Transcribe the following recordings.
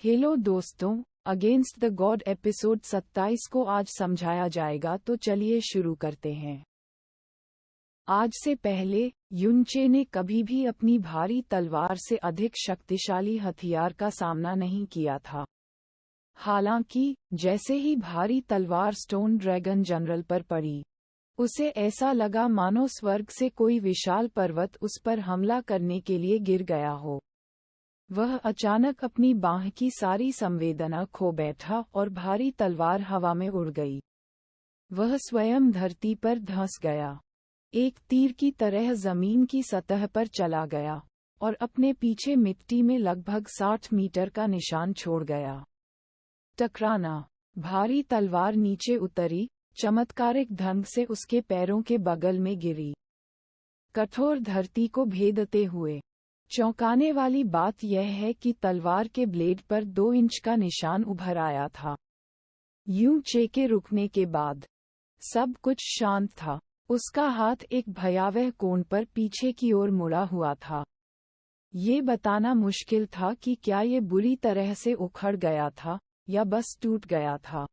Hello दोस्तों, against the God episode 27 को आज समझाया जाएगा, तो चलिए शुरू करते हैं। आज से पहले युनचे ने कभी भी अपनी भारी तलवार से अधिक शक्तिशाली हथियार का सामना नहीं किया था। हालांकि जैसे ही भारी तलवार स्टोन ड्रैगन जनरल पर पड़ी, उसे ऐसा लगा मानो स्वर्ग से कोई विशाल पर्वत उस पर हमला करने के लिए गिर गया हो। वह अचानक अपनी बाह की सारी संवेदना खो बैठा और भारी तलवार हवा में उड़ गई। वह स्वयं धरती पर धंस गया, एक तीर की तरह जमीन की सतह पर चला गया और अपने पीछे मिट्टी में लगभग 60 मीटर का निशान छोड़ गया। टकराना। भारी तलवार नीचे उतरी, चमत्कारिक ढंग से उसके पैरों के बगल में गिरी, कठोर धरती को भेदते हुए। चौंकाने वाली बात यह है कि तलवार के ब्लेड पर 2 इंच का निशान उभर आया था। युनचे के रुकने के बाद सब कुछ शांत था। उसका हाथ एक भयावह कोण पर पीछे की ओर मुड़ा हुआ था। ये बताना मुश्किल था कि क्या ये बुरी तरह से उखड़ गया था या बस टूट गया था।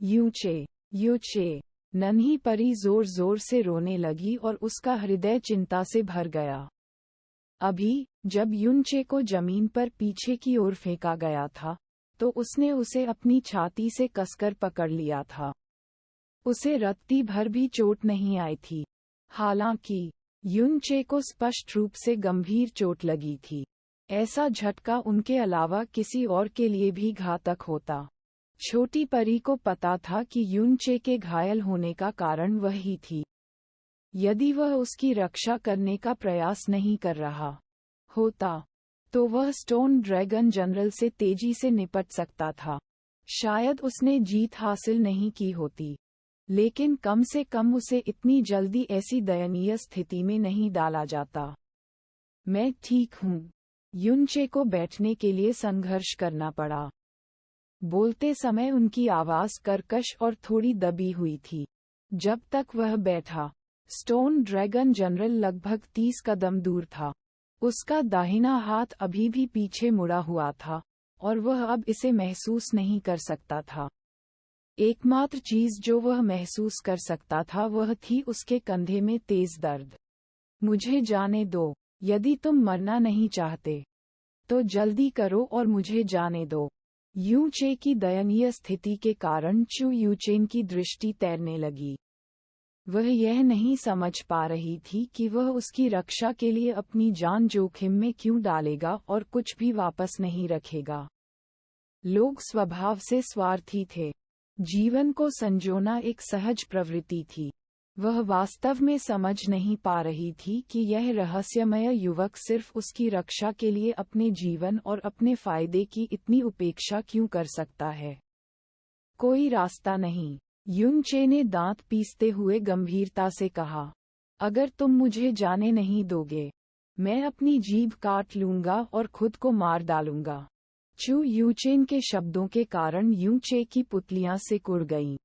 युनचे, नन्ही परी जोर जोर से रोने लगी और उसका हृदय चिंता से भर गया। अभी जब युनचे को जमीन पर पीछे की ओर फेंका गया था, तो उसने उसे अपनी छाती से कसकर पकड़ लिया था। उसे रत्ती भर भी चोट नहीं आई थी। हालांकि युनचे को स्पष्ट रूप से गंभीर चोट लगी थी। ऐसा झटका उनके अलावा किसी और के लिए भी घातक होता। छोटी परी को पता था कि युनचे के घायल होने का कारण वही थी। यदि वह उसकी रक्षा करने का प्रयास नहीं कर रहा होता, तो वह स्टोन ड्रैगन जनरल से तेजी से निपट सकता था। शायद उसने जीत हासिल नहीं की होती, लेकिन कम से कम उसे इतनी जल्दी ऐसी दयनीय स्थिति में नहीं डाला जाता। मैं ठीक हूँ। युनचे को बैठने के लिए संघर्ष करना पड़ा। बोलते समय उनकी आवाज कर्कश और थोड़ी दबी हुई थी। जब तक वह बैठा, स्टोन ड्रैगन जनरल लगभग 30 कदम दूर था। उसका दाहिना हाथ अभी भी पीछे मुड़ा हुआ था और वह अब इसे महसूस नहीं कर सकता था। एकमात्र चीज जो वह महसूस कर सकता था वह थी उसके कंधे में तेज दर्द। मुझे जाने दो। यदि तुम मरना नहीं चाहते, तो जल्दी करो और मुझे जाने दो। युनचे की दयनीय स्थिति के कारण चू युचेन की दृष्टि तैरने लगी। वह यह नहीं समझ पा रही थी कि वह उसकी रक्षा के लिए अपनी जान जोखिम में क्यों डालेगा और कुछ भी वापस नहीं रखेगा। लोग स्वभाव से स्वार्थी थे। जीवन को संजोना एक सहज प्रवृत्ति थी। वह वास्तव में समझ नहीं पा रही थी कि यह रहस्यमय युवक सिर्फ उसकी रक्षा के लिए अपने जीवन और अपने फायदे की इतनी उपेक्षा क्यों कर सकता है। कोई रास्ता नहीं। युनचे ने दांत पीसते हुए गंभीरता से कहा, अगर तुम मुझे जाने नहीं दोगे, मैं अपनी जीभ काट लूंगा और खुद को मार डालूंगा। चू युचेन के शब्दों के कारण युनचे की पुतलियां सिकुड़ गईं।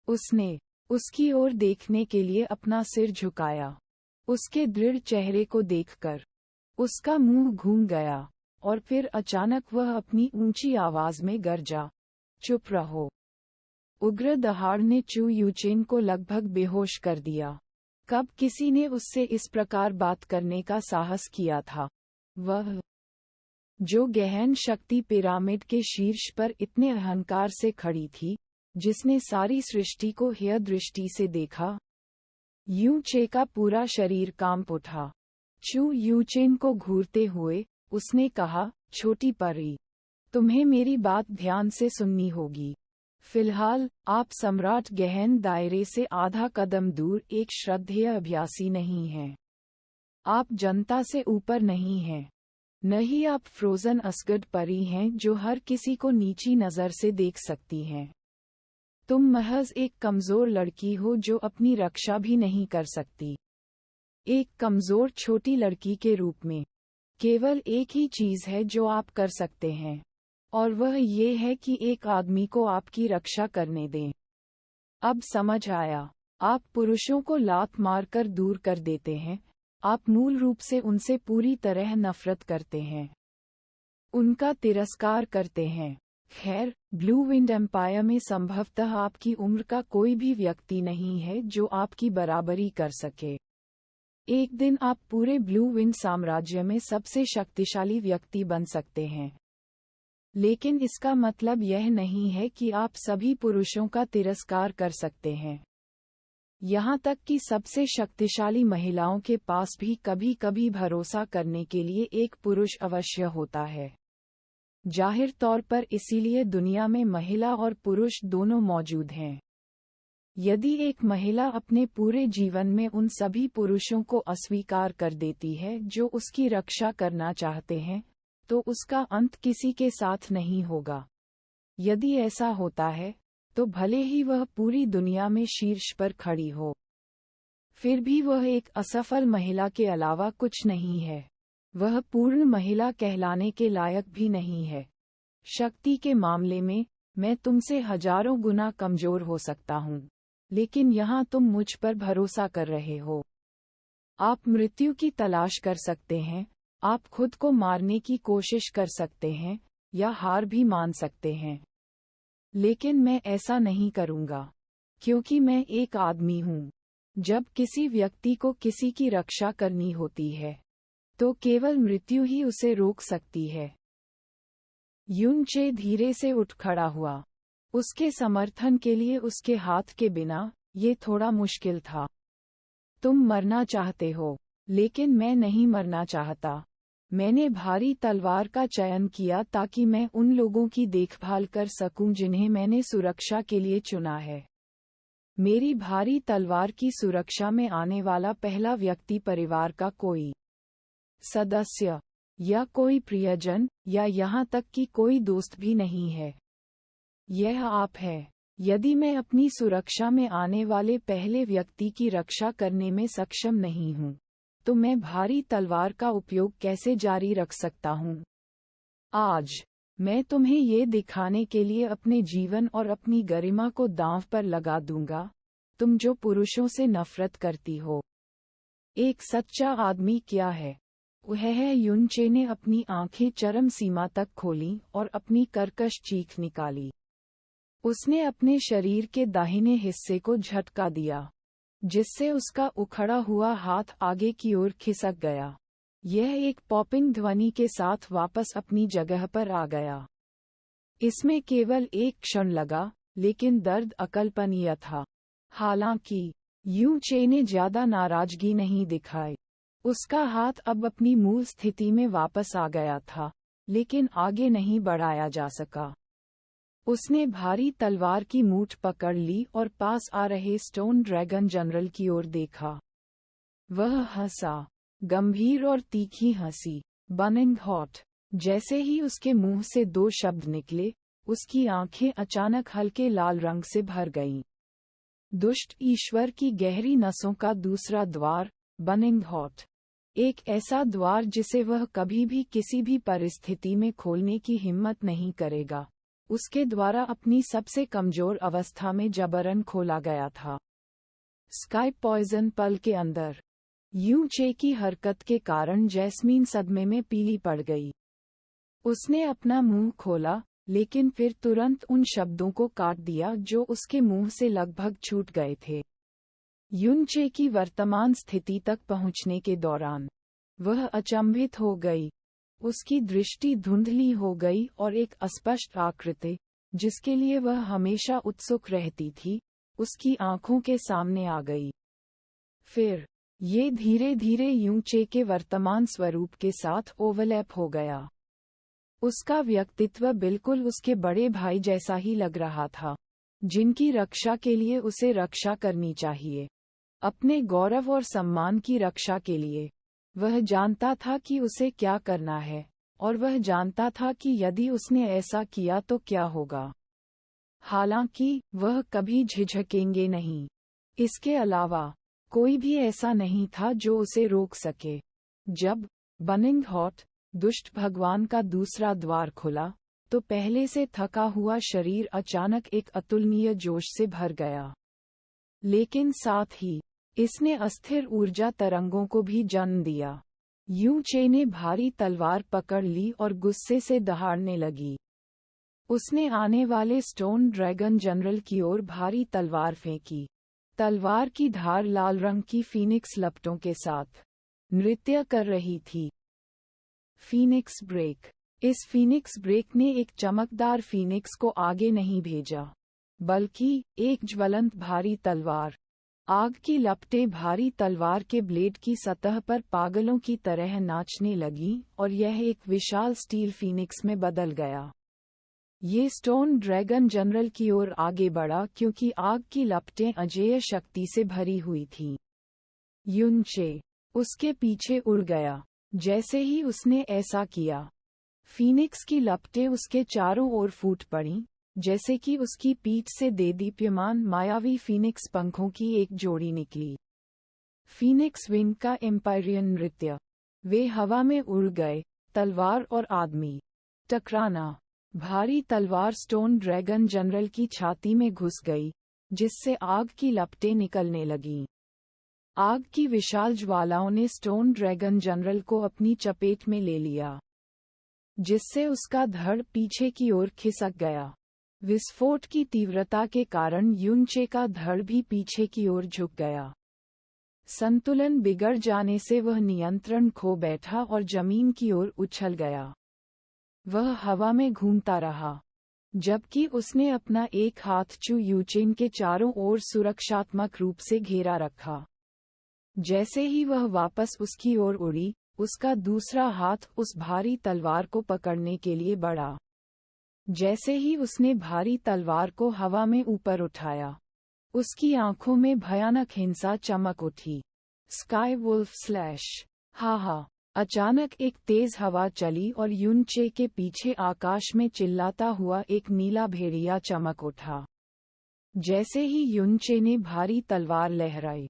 उसने उसकी ओर देखने के लिए अपना सिर झुकाया। उसके दृढ़ चेहरे को देखकर उसका मुंह घूम गया और फिर अचानक वह अपनी ऊंची आवाज में गरजा, चुप रहो। उग्र दहाड़ ने चू युचेन को लगभग बेहोश कर दिया। कब किसी ने उससे इस प्रकार बात करने का साहस किया था? वह जो गहन शक्ति पिरामिड के शीर्ष पर इतने अहंकार से खड़ी थी, जिसने सारी सृष्टि को हेय दृष्टि से देखा। युनचे का पूरा शरीर कांप उठा। चू युचेन को घूरते हुए उसने कहा, छोटी परी, तुम्हें मेरी बात ध्यान से सुननी होगी। फिलहाल आप सम्राट गहन दायरे से आधा कदम दूर एक श्रद्धेय अभ्यासी नहीं हैं। आप जनता से ऊपर नहीं हैं। न ही आप फ्रोजन असगड परी हैं जो हर किसी को नीची नजर से देख सकती हैं। तुम महज एक कमजोर लड़की हो जो अपनी रक्षा भी नहीं कर सकती। एक कमजोर छोटी लड़की के रूप में केवल एक ही चीज है जो आप कर सकते हैं, और वह ये है कि एक आदमी को आपकी रक्षा करने दें। अब समझ आया। आप पुरुषों को लात मारकर दूर कर देते हैं। आप मूल रूप से उनसे पूरी तरह नफरत करते हैं। उनका तिरस्कार करते हैं। खैर, ब्लू विंड एम्पायर में संभवतः आपकी उम्र का कोई भी व्यक्ति नहीं है जो आपकी बराबरी कर सके। एक दिन आप पूरे ब्लू विंड साम्राज्य में सबसे शक्तिशाली व्यक्ति बन सकते हैं। लेकिन इसका मतलब यह नहीं है कि आप सभी पुरुषों का तिरस्कार कर सकते हैं। यहाँ तक कि सबसे शक्तिशाली महिलाओं के पास भी कभी कभी भरोसा करने के लिए एक पुरुष अवश्य होता है। जाहिर तौर पर इसीलिए दुनिया में महिला और पुरुष दोनों मौजूद हैं। यदि एक महिला अपने पूरे जीवन में उन सभी पुरुषों को अस्वीकार कर देती है जो उसकी रक्षा करना चाहते हैं, तो उसका अंत किसी के साथ नहीं होगा। यदि ऐसा होता है, तो भले ही वह पूरी दुनिया में शीर्ष पर खड़ी हो, फिर भी वह एक असफल महिला के अलावा कुछ नहीं है। वह पूर्ण महिला कहलाने के लायक भी नहीं है। शक्ति के मामले में, मैं तुमसे हजारों गुना कमजोर हो सकता हूँ, लेकिन यहाँ तुम मुझ पर भरोसा कर रहे हो। आप मृत्यु की तलाश कर सकते हैं, आप खुद को मारने की कोशिश कर सकते हैं, या हार भी मान सकते हैं। लेकिन मैं ऐसा नहीं करूँगा, क्योंकि मैं एक आदमी हूँ। जब किसी व्यक्ति को किसी की रक्षा करनी होती है, तो केवल मृत्यु ही उसे रोक सकती है। युन चे धीरे से उठ खड़ा हुआ। उसके समर्थन के लिए उसके हाथ के बिना ये थोड़ा मुश्किल था। तुम मरना चाहते हो, लेकिन मैं नहीं मरना चाहता। मैंने भारी तलवार का चयन किया ताकि मैं उन लोगों की देखभाल कर सकूं जिन्हें मैंने सुरक्षा के लिए चुना है। मेरी भारी तलवार की सुरक्षा में आने वाला पहला व्यक्ति परिवार का कोई सदस्य या कोई प्रियजन या यहाँ तक कि कोई दोस्त भी नहीं है। यह आप है। यदि मैं अपनी सुरक्षा में आने वाले पहले व्यक्ति की रक्षा करने में सक्षम नहीं हूँ, तो मैं भारी तलवार का उपयोग कैसे जारी रख सकता हूँ? आज मैं तुम्हें ये दिखाने के लिए अपने जीवन और अपनी गरिमा को दांव पर लगा दूंगा, तुम जो पुरुषों से नफरत करती हो। एक सच्चा आदमी क्या है? वह है। युन चे ने अपनी आंखें चरम सीमा तक खोलीं और अपनी कर्कश चीख निकाली। उसने अपने शरीर के दाहिने हिस्से को झटका दिया, जिससे उसका उखड़ा हुआ हाथ आगे की ओर खिसक गया। यह एक पॉपिंग ध्वनि के साथ वापस अपनी जगह पर आ गया। इसमें केवल एक क्षण लगा, लेकिन दर्द अकल्पनीय था। हालांकि यू चे ने ज्यादा नाराजगी नहीं दिखाई। उसका हाथ अब अपनी मूल स्थिति में वापस आ गया था, लेकिन आगे नहीं बढ़ाया जा सका। उसने भारी तलवार की मूठ पकड़ ली और पास आ रहे स्टोन ड्रैगन जनरल की ओर देखा। वह हंसा, गंभीर और तीखी हंसी, बर्निंग हॉट। जैसे ही उसके मुंह से दो शब्द निकले, उसकी आंखें अचानक हल्के लाल रंग से भर गईं। दुष्ट ईश्वर की गहरी नसों का दूसरा द्वार, बर्निंग हॉट। एक ऐसा द्वार जिसे वह कभी भी किसी भी परिस्थिति में खोलने की हिम्मत नहीं करेगा, उसके द्वारा अपनी सबसे कमजोर अवस्था में जबरन खोला गया था। स्काई पॉइजन पल के अंदर। यू चे की हरकत के कारण जैस्मीन सदमे में पीली पड़ गई। उसने अपना मुंह खोला, लेकिन फिर तुरंत उन शब्दों को काट दिया जो उसके मुंह से लगभग छूट गए थे। युन चे की वर्तमान स्थिति तक पहुंचने के दौरान वह अचंभित हो गई। उसकी दृष्टि धुंधली हो गई और एक अस्पष्ट आकृति, जिसके लिए वह हमेशा उत्सुक रहती थी, उसकी आंखों के सामने आ गई। फिर ये धीरे धीरे युन चे के वर्तमान स्वरूप के साथ ओवरलैप हो गया। उसका व्यक्तित्व बिल्कुल उसके बड़े भाई जैसा ही लग रहा था, जिनकी रक्षा के लिए उसे रक्षा करनी चाहिए। अपने गौरव और सम्मान की रक्षा के लिए वह जानता था कि उसे क्या करना है, और वह जानता था कि यदि उसने ऐसा किया तो क्या होगा। हालांकि वह कभी झिझकेंगे नहीं। इसके अलावा कोई भी ऐसा नहीं था जो उसे रोक सके। जब बर्निंग हॉट, दुष्ट भगवान का दूसरा द्वार खुला, तो पहले से थका हुआ शरीर अचानक एक अतुलनीय जोश से भर गया। लेकिन साथ ही इसने अस्थिर ऊर्जा तरंगों को भी जन्म दिया। यूं चे ने भारी तलवार पकड़ ली और गुस्से से दहाड़ने लगी। उसने आने वाले स्टोन ड्रैगन जनरल की ओर भारी तलवार फेंकी। तलवार की धार लाल रंग की फीनिक्स लपटों के साथ नृत्य कर रही थी। Phoenix break. इस फीनिक्स ब्रेक ने एक चमकदार फीनिक्स को आगे नहीं भेजा, बल्कि एक ज्वलंत भारी तलवार। आग की लपटें भारी तलवार के ब्लेड की सतह पर पागलों की तरह नाचने लगीं और यह एक विशाल स्टील फीनिक्स में बदल गया। ये स्टोन ड्रैगन जनरल की ओर आगे बढ़ा क्योंकि आग की लपटें अजेय शक्ति से भरी हुई थीं। युन चे उसके पीछे उड़ गया। जैसे ही उसने ऐसा किया, फीनिक्स की लपटें उसके चारों ओर फूट पड़ीं, जैसे कि उसकी पीठ से देदीप्यमान मायावी फीनिक्स पंखों की एक जोड़ी निकली। फीनिक्स विंग का एम्पायरियन नृत्य। वे हवा में उड़ गए। तलवार और आदमी टकराना। भारी तलवार स्टोन ड्रैगन जनरल की छाती में घुस गई, जिससे आग की लपटें निकलने लगीं। आग की विशाल ज्वालाओं ने स्टोन ड्रैगन जनरल को अपनी चपेट में ले लिया, जिससे उसका धड़ पीछे की ओर खिसक गया। विस्फोट की तीव्रता के कारण युन चे का धड़ भी पीछे की ओर झुक गया। संतुलन बिगड़ जाने से वह नियंत्रण खो बैठा और जमीन की ओर उछल गया। वह हवा में घूमता रहा, जबकि उसने अपना एक हाथ चू यूचेन के चारों ओर सुरक्षात्मक रूप से घेरा रखा। जैसे ही वह वापस उसकी ओर उड़ी, उसका दूसरा हाथ उस भारी तलवार को पकड़ने के लिए बढ़ा। जैसे ही उसने भारी तलवार को हवा में ऊपर उठाया, उसकी आंखों में भयानक हिंसा चमक उठी। Sky wolf slash. हा। अचानक एक तेज हवा चली और युन चे के पीछे आकाश में चिल्लाता हुआ एक नीला भेड़िया चमक उठा। जैसे ही युन चे ने भारी तलवार लहराई,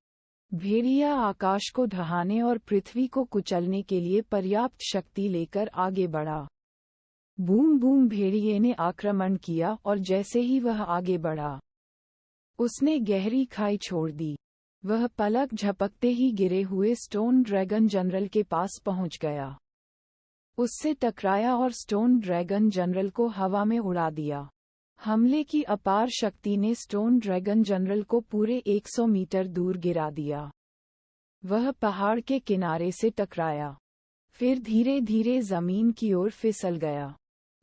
भेड़िया आकाश को ढहाने और पृथ्वी को कुचलने के लिए पर्याप्त शक्ति लेकर आगे बढ़ा। बूम बूम भेड़िए ने आक्रमण किया और जैसे ही वह आगे बढ़ा, उसने गहरी खाई छोड़ दी। वह पलक झपकते ही गिरे हुए स्टोन ड्रैगन जनरल के पास पहुंच गया। उससे टकराया और स्टोन ड्रैगन जनरल को हवा में उड़ा दिया। हमले की अपार शक्ति ने स्टोन ड्रैगन जनरल को पूरे 100 मीटर दूर गिरा दिया। वह पहाड़ के किनारे से टकराया, फिर धीरे धीरे जमीन की ओर फिसल गया।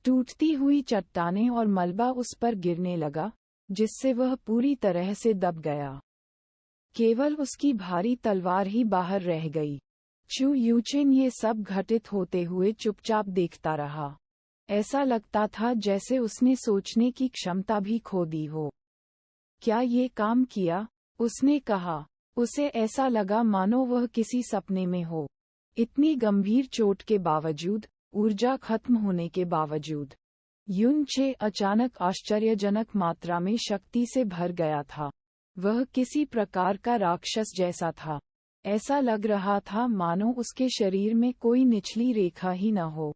टूटती हुई चट्टानें और मलबा उस पर गिरने लगा, जिससे वह पूरी तरह से दब गया। केवल उसकी भारी तलवार ही बाहर रह गई। चू यूचेन ये सब घटित होते हुए चुपचाप देखता रहा। ऐसा लगता था जैसे उसने सोचने की क्षमता भी खो दी हो। क्या ये काम किया? उसने कहा। उसे ऐसा लगा मानो वह किसी सपने में हो। इतनी गंभीर चोट के बावजूद, ऊर्जा खत्म होने के बावजूद, युन चे अचानक आश्चर्यजनक मात्रा में शक्ति से भर गया था। वह किसी प्रकार का राक्षस जैसा था। ऐसा लग रहा था मानो उसके शरीर में कोई निचली रेखा ही न हो।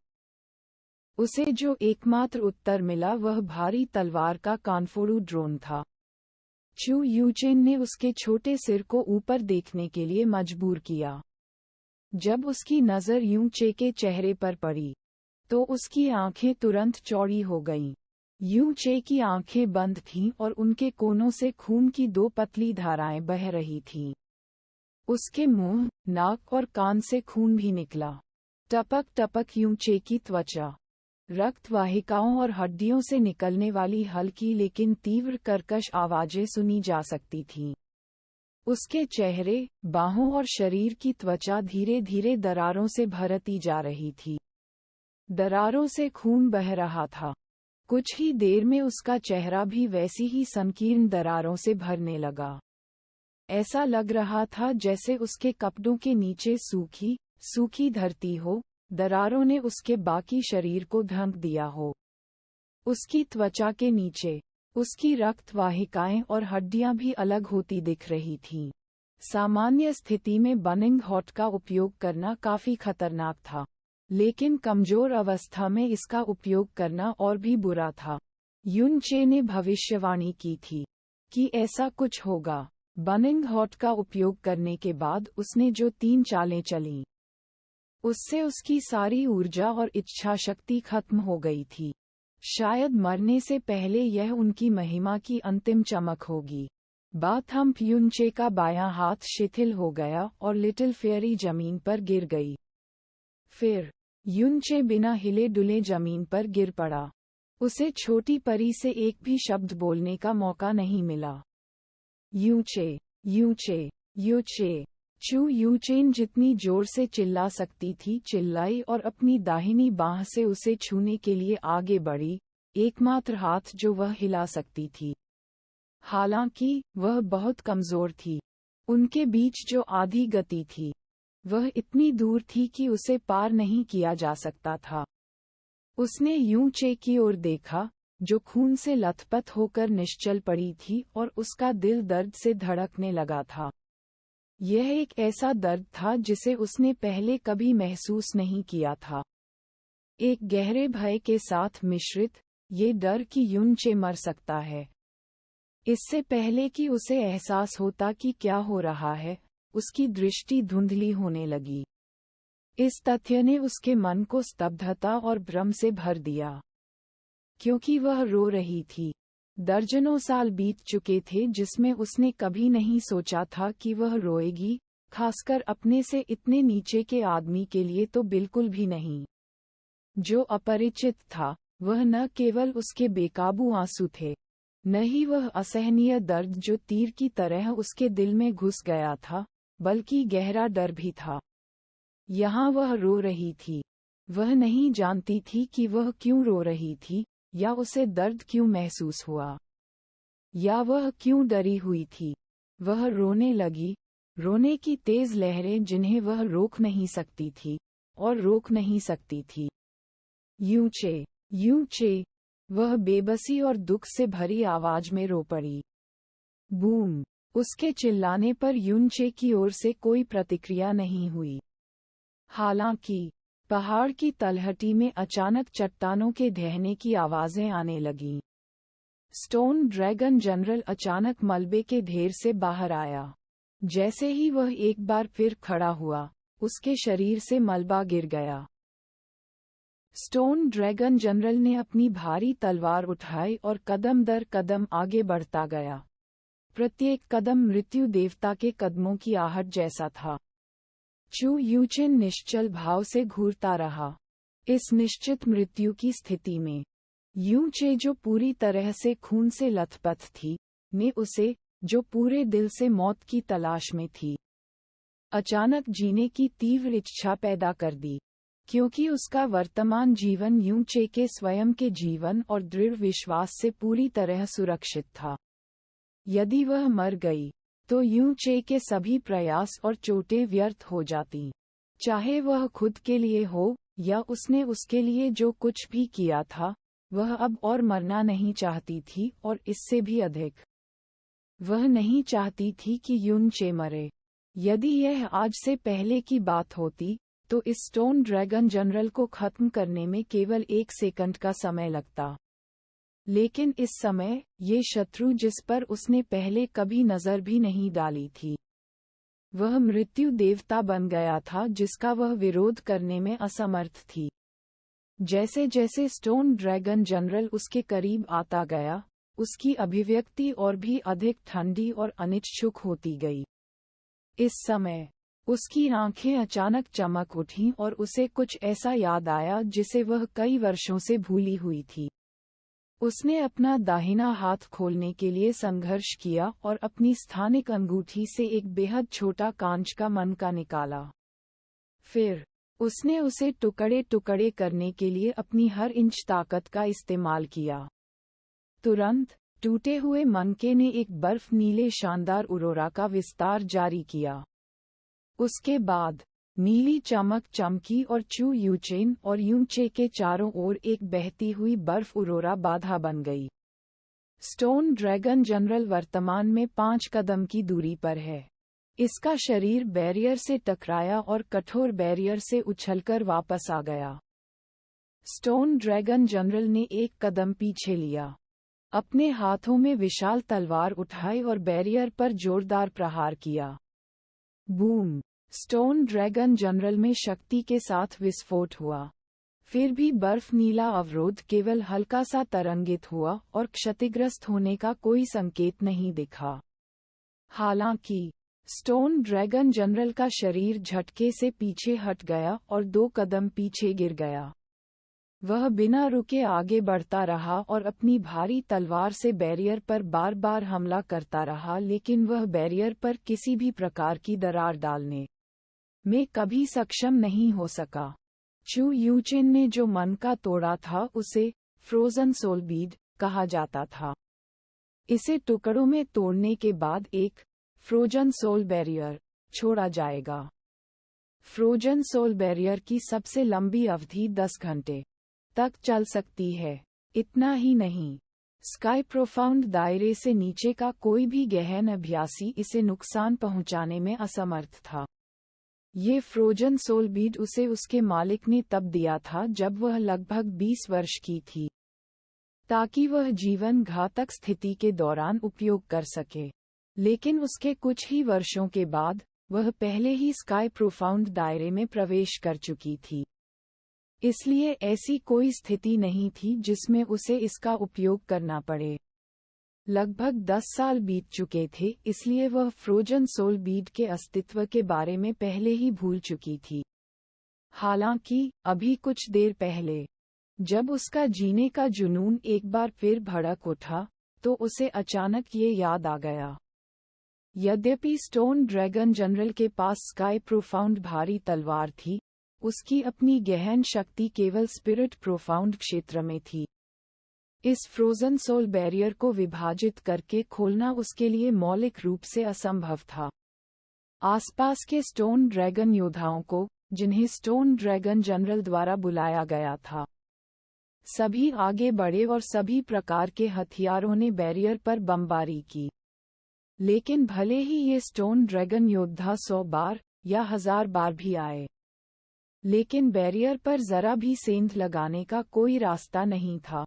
उसे जो एकमात्र उत्तर मिला वह भारी तलवार का कानफोड़ू ड्रोन था। चू यूचेन ने उसके छोटे सिर को ऊपर देखने के लिए मजबूर किया। जब उसकी नज़र युन चे के चेहरे पर पड़ी, तो उसकी आंखें तुरंत चौड़ी हो गईं। युन चे की आंखें बंद थीं और उनके कोनों से खून की 2 पतली धाराएं बह रही थीं। उसके मुंह, नाक और कान से खून भी निकला। टपक टपक युन चे की त्वचा, रक्त वाहिकाओं और हड्डियों से निकलने वाली हल्की लेकिन तीव्र कर्कश आवाजें सुनी जा सकती थीं। उसके चेहरे, बाहों और शरीर की त्वचा धीरे धीरे दरारों से भरती जा रही थी। दरारों से खून बह रहा था। कुछ ही देर में उसका चेहरा भी वैसी ही संकीर्ण दरारों से भरने लगा। ऐसा लग रहा था जैसे उसके कपड़ों के नीचे सूखी धरती हो। दरारों ने उसके बाकी शरीर को ढक दिया हो। उसकी त्वचा के नीचे, उसकी रक्त वाहिकाएं और हड्डियां भी अलग होती दिख रही थीं। सामान्य स्थिति में बर्निंग हॉट का उपयोग करना काफी खतरनाक था, लेकिन कमजोर अवस्था में इसका उपयोग करना और भी बुरा था। युन चे ने भविष्यवाणी की थी कि ऐसा कुछ होगा। बर्निंग हॉट का उपयोग करने के बाद उसने जो 3 चालें चलीं, उससे उसकी सारी ऊर्जा और इच्छा शक्ति खत्म हो गई थी। शायद मरने से पहले यह उनकी महिमा की अंतिम चमक होगी। बाथम्प युनचे का बायां हाथ शिथिल हो गया और लिटिल फेयरी जमीन पर गिर गई। फिर युनचे बिना हिले डुले जमीन पर गिर पड़ा। उसे छोटी परी से एक भी शब्द बोलने का मौका नहीं मिला। यूचे, यूचे, यूचे। चू यूचेन जितनी जोर से चिल्ला सकती थी चिल्लाई और अपनी दाहिनी बांह से उसे छूने के लिए आगे बढ़ी, एकमात्र हाथ जो वह हिला सकती थी। हालांकि वह बहुत कमजोर थी। उनके बीच जो आधी गति थी, वह इतनी दूर थी कि उसे पार नहीं किया जा सकता था। उसने यूचे की ओर देखा, जो खून से लथपथ होकर निश्चल पड़ी थी और उसका दिल दर्द से धड़कने लगा था। यह एक ऐसा दर्द था जिसे उसने पहले कभी महसूस नहीं किया था। एक गहरे भय के साथ मिश्रित, ये डर कि युनचे मर सकता है। इससे पहले कि उसे एहसास होता कि क्या हो रहा है, उसकी दृष्टि धुंधली होने लगी। इस तथ्य ने उसके मन को स्तब्धता और भ्रम से भर दिया। क्योंकि वह रो रही थी। दर्जनों साल बीत चुके थे जिसमें उसने कभी नहीं सोचा था कि वह रोएगी, खासकर अपने से इतने नीचे के आदमी के लिए तो बिल्कुल भी नहीं। जो अपरिचित था, वह न केवल उसके बेकाबू आंसू थे, न ही वह असहनीय दर्द जो तीर की तरह उसके दिल में घुस गया था, बल्कि गहरा डर भी था। यहाँ वह रो रही थी। वह नहीं जानती थी कि वह क्यों रो रही थी, या उसे दर्द क्यों महसूस हुआ, या वह क्यों डरी हुई थी। वह रोने लगी, रोने की तेज लहरें जिन्हें वह रोक नहीं सकती थी, और रोक नहीं सकती थी। यूचे, यूचे, वह बेबसी और दुख से भरी आवाज में रो पड़ी। बूम! उसके चिल्लाने पर युनचे की ओर से कोई प्रतिक्रिया नहीं हुई। हालांकि पहाड़ की तलहटी में अचानक चट्टानों के ढहने की आवाजें आने लगीं। स्टोन ड्रैगन जनरल अचानक मलबे के ढेर से बाहर आया। जैसे ही वह एक बार फिर खड़ा हुआ, उसके शरीर से मलबा गिर गया। स्टोन ड्रैगन जनरल ने अपनी भारी तलवार उठाई और कदम दर कदम आगे बढ़ता गया। प्रत्येक कदम मृत्यु देवता के कदमों की आहट जैसा था। चू यूचेन निश्चल भाव से घूरता रहा। इस निश्चित मृत्यु की स्थिति में यूचे, जो पूरी तरह से खून से लथपथ थी, ने उसे, जो पूरे दिल से मौत की तलाश में थी, अचानक जीने की तीव्र इच्छा पैदा कर दी। क्योंकि उसका वर्तमान जीवन यूचे के स्वयं के जीवन और दृढ़ विश्वास से पूरी तरह सुरक्षित था। यदि वह मर गई, तो यूचे के सभी प्रयास और चोटें व्यर्थ हो जाती। चाहे वह खुद के लिए हो, या उसने उसके लिए जो कुछ भी किया था, वह अब और मरना नहीं चाहती थी, और इससे भी अधिक, वह नहीं चाहती थी कि युनचे मरे। यदि यह आज से पहले की बात होती, तो इस स्टोन ड्रैगन जनरल को खत्म करने में केवल 1 सेकंड का समय लगता। लेकिन इस समय, ये शत्रु जिस पर उसने पहले कभी नजर भी नहीं डाली थी, वह मृत्यु देवता बन गया था जिसका वह विरोध करने में असमर्थ थी। जैसे जैसे स्टोन ड्रैगन जनरल उसके करीब आता गया, उसकी अभिव्यक्ति और भी अधिक ठंडी और अनिच्छुक होती गई। इस समय उसकी आंखें अचानक चमक उठीं और उसे कुछ ऐसा याद आया जिसे वह कई वर्षों से भूली हुई थी। उसने अपना दाहिना हाथ खोलने के लिए संघर्ष किया और अपनी स्थानिक अंगूठी से एक बेहद छोटा कांच का मनका निकाला। फिर उसने उसे टुकड़े टुकड़े करने के लिए अपनी हर इंच ताकत का इस्तेमाल किया। तुरंत टूटे हुए मनके ने एक बर्फ नीले शानदार ऑरोरा का विस्तार जारी किया। उसके बाद नीली चमक चमकी और चू यूचेन और यूचे के चारों ओर एक बहती हुई बर्फ ऑरोरा बाधा बन गई। स्टोन ड्रैगन जनरल वर्तमान में 5 कदम की दूरी पर है। इसका शरीर बैरियर से टकराया और कठोर बैरियर से उछलकर वापस आ गया। स्टोन ड्रैगन जनरल ने 1 कदम पीछे लिया, अपने हाथों में विशाल तलवार उठाई और बैरियर पर जोरदार प्रहार किया। बूम! स्टोन ड्रैगन जनरल में शक्ति के साथ विस्फोट हुआ। फिर भी बर्फ नीला अवरोध केवल हल्का सा तरंगित हुआ और क्षतिग्रस्त होने का कोई संकेत नहीं दिखा। हालांकि स्टोन ड्रैगन जनरल का शरीर झटके से पीछे हट गया और 2 कदम पीछे गिर गया। वह बिना रुके आगे बढ़ता रहा और अपनी भारी तलवार से बैरियर पर बार बार हमला करता रहा, लेकिन वह बैरियर पर किसी भी प्रकार की दरार डालने में कभी सक्षम नहीं हो सका। चू यूचेन ने जो मन का तोड़ा था उसे फ्रोजन सोल बीड कहा जाता था। इसे टुकड़ों में तोड़ने के बाद एक फ्रोजन सोल बैरियर छोड़ा जाएगा। फ्रोजन सोल बैरियर की सबसे लंबी अवधि 10 घंटे तक चल सकती है। इतना ही नहीं, स्काई प्रोफाउंड दायरे से नीचे का कोई भी गहन अभ्यासी इसे नुकसान पहुंचाने में असमर्थ था। ये फ्रोजन सोल बीड उसे उसके मालिक ने तब दिया था जब वह लगभग 20 वर्ष की थी, ताकि वह जीवन घातक स्थिति के दौरान उपयोग कर सके। लेकिन उसके कुछ ही वर्षों के बाद वह पहले ही स्काई प्रोफाउंड दायरे में प्रवेश कर चुकी थी। इसलिए ऐसी कोई स्थिति नहीं थी जिसमें उसे इसका उपयोग करना पड़े। लगभग 10 साल बीत चुके थे, इसलिए वह फ्रोजन सोल बीड के अस्तित्व के बारे में पहले ही भूल चुकी थी। हालांकि अभी कुछ देर पहले जब उसका जीने का जुनून एक बार फिर भड़क उठा, तो उसे अचानक ये याद आ गया। यद्यपि स्टोन ड्रैगन जनरल के पास स्काई प्रोफाउंड भारी तलवार थी, उसकी अपनी गहन शक्ति केवल स्पिरिट प्रोफाउंड क्षेत्र में थी। इस फ्रोजन सोल बैरियर को विभाजित करके खोलना उसके लिए मौलिक रूप से असंभव था। आसपास के स्टोन ड्रैगन योद्धाओं को, जिन्हें स्टोन ड्रैगन जनरल द्वारा बुलाया गया था, सभी आगे बढ़े और सभी प्रकार के हथियारों ने बैरियर पर बमबारी की। लेकिन भले ही ये स्टोन ड्रैगन योद्धा 100 बार या 1000 बार भी आए, लेकिन बैरियर पर जरा भी सेंध लगाने का कोई रास्ता नहीं था।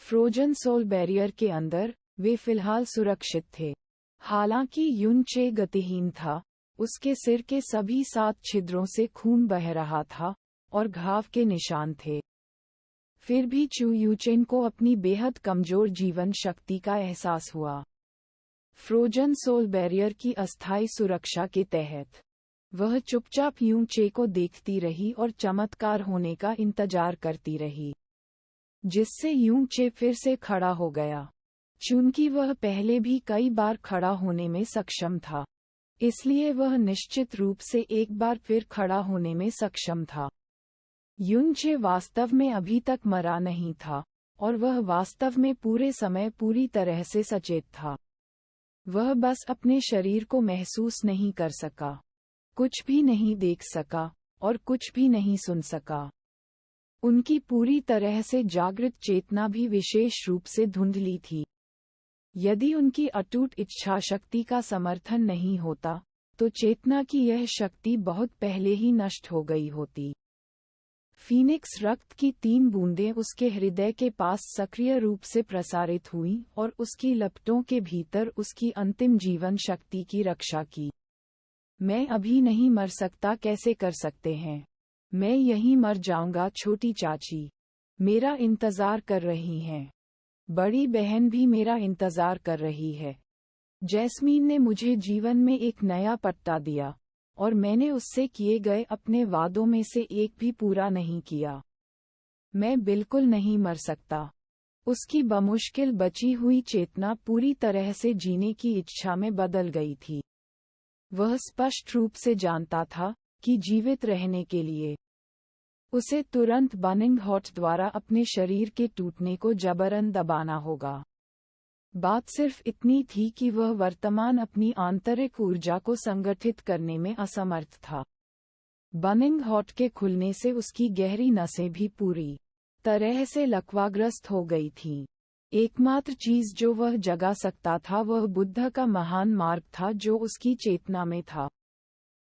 फ्रोजन सोल बैरियर के अंदर वे फिलहाल सुरक्षित थे। हालांकि युन चे गतिहीन था, उसके सिर के सभी 7 छिद्रों से खून बह रहा था और घाव के निशान थे। फिर भी चू यूचेन को अपनी बेहद कमजोर जीवन शक्ति का एहसास हुआ। फ्रोजन सोल बैरियर की अस्थायी सुरक्षा के तहत वह चुपचाप यूं चे को देखती रही और चमत्कार होने का इंतजार करती रही, जिससे यूं चे फिर से खड़ा हो गया। चूंकि वह पहले भी कई बार खड़ा होने में सक्षम था, इसलिए वह निश्चित रूप से एक बार फिर खड़ा होने में सक्षम था। यूं चे वास्तव में अभी तक मरा नहीं था, और वह वास्तव में पूरे समय पूरी तरह से सचेत था। वह बस अपने शरीर को महसूस नहीं कर सका, कुछ भी नहीं देख सका और कुछ भी नहीं सुन सका। उनकी पूरी तरह से जागृत चेतना भी विशेष रूप से धुंधली थी। यदि उनकी अटूट इच्छा शक्ति का समर्थन नहीं होता, तो चेतना की यह शक्ति बहुत पहले ही नष्ट हो गई होती। फीनिक्स रक्त की 3 बूंदें उसके हृदय के पास सक्रिय रूप से प्रसारित हुईं और उसकी लपटों के भीतर उसकी अंतिम जीवन शक्ति की रक्षा की। मैं अभी नहीं मर सकता, कैसे कर सकते हैं? मैं यहीं मर जाऊंगा। छोटी चाची मेरा इंतजार कर रही हैं। बड़ी बहन भी मेरा इंतजार कर रही है। जैस्मीन ने मुझे जीवन में एक नया पट्टा दिया, और मैंने उससे किए गए अपने वादों में से एक भी पूरा नहीं किया। मैं बिल्कुल नहीं मर सकता। उसकी बमुश्किल बची हुई चेतना पूरी तरह से जीने की इच्छा में बदल गई थी। वह स्पष्ट रूप से जानता था कि जीवित रहने के लिए उसे तुरंत बर्निंग हॉट द्वारा अपने शरीर के टूटने को जबरन दबाना होगा। बात सिर्फ इतनी थी कि वह वर्तमान अपनी आंतरिक ऊर्जा को संगठित करने में असमर्थ था। बर्निंग हॉट के खुलने से उसकी गहरी नसें भी पूरी तरह से लकवाग्रस्त हो गई थीं। एकमात्र चीज जो वह जगा सकता था वह बुद्ध का महान मार्ग था जो उसकी चेतना में था।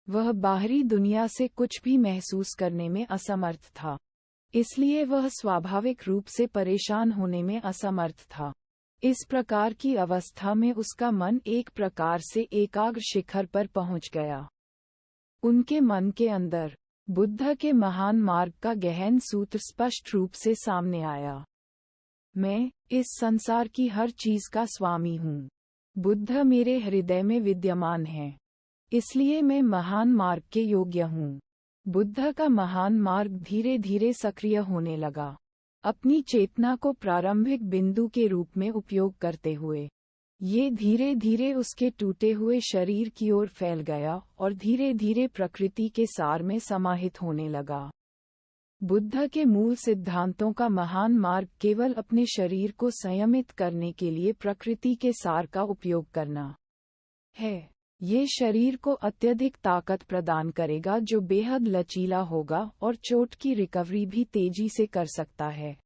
वह बाहरी दुनिया से कुछ भी महसूस करने में असमर्थ था, इसलिए वह स्वाभाविक रूप से परेशान होने में असमर्थ था। इस प्रकार की अवस्था में उसका मन एक प्रकार से एकाग्र शिखर पर पहुंच गया। उनके मन के अंदर बुद्ध के महान मार्ग का गहन सूत्र स्पष्ट रूप से सामने आया। मैं इस संसार की हर चीज का स्वामी हूँ। बुद्ध मेरे हृदय में विद्यमान है, इसलिए मैं महान मार्ग के योग्य हूँ। बुद्ध का महान मार्ग धीरे धीरे सक्रिय होने लगा, अपनी चेतना को प्रारंभिक बिंदु के रूप में उपयोग करते हुए। ये धीरे धीरे उसके टूटे हुए शरीर की ओर फैल गया और धीरे धीरे प्रकृति के सार में समाहित होने लगा। बुद्ध के मूल सिद्धांतों का महान मार्ग केवल अपने शरीर को संयमित करने के लिए प्रकृति के सार का उपयोग करना है। ये शरीर को अत्यधिक ताकत प्रदान करेगा जो बेहद लचीला होगा और चोट की रिकवरी भी तेजी से कर सकता है।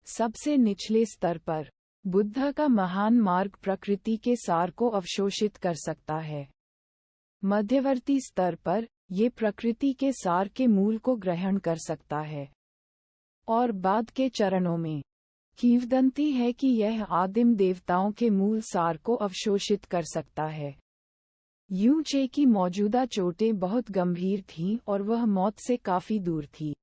सबसे निचले स्तर पर बुद्ध का महान मार्ग प्रकृति के सार को अवशोषित कर सकता है। मध्यवर्ती स्तर पर ये प्रकृति के सार के मूल को ग्रहण कर सकता है और बाद के चरणों में किंवदंती है कि यह आदिम देवताओं के मूल सार को अवशोषित कर सकता है। यू चे की मौजूदा चोटें बहुत गंभीर थीं और वह मौत से काफी दूर थी।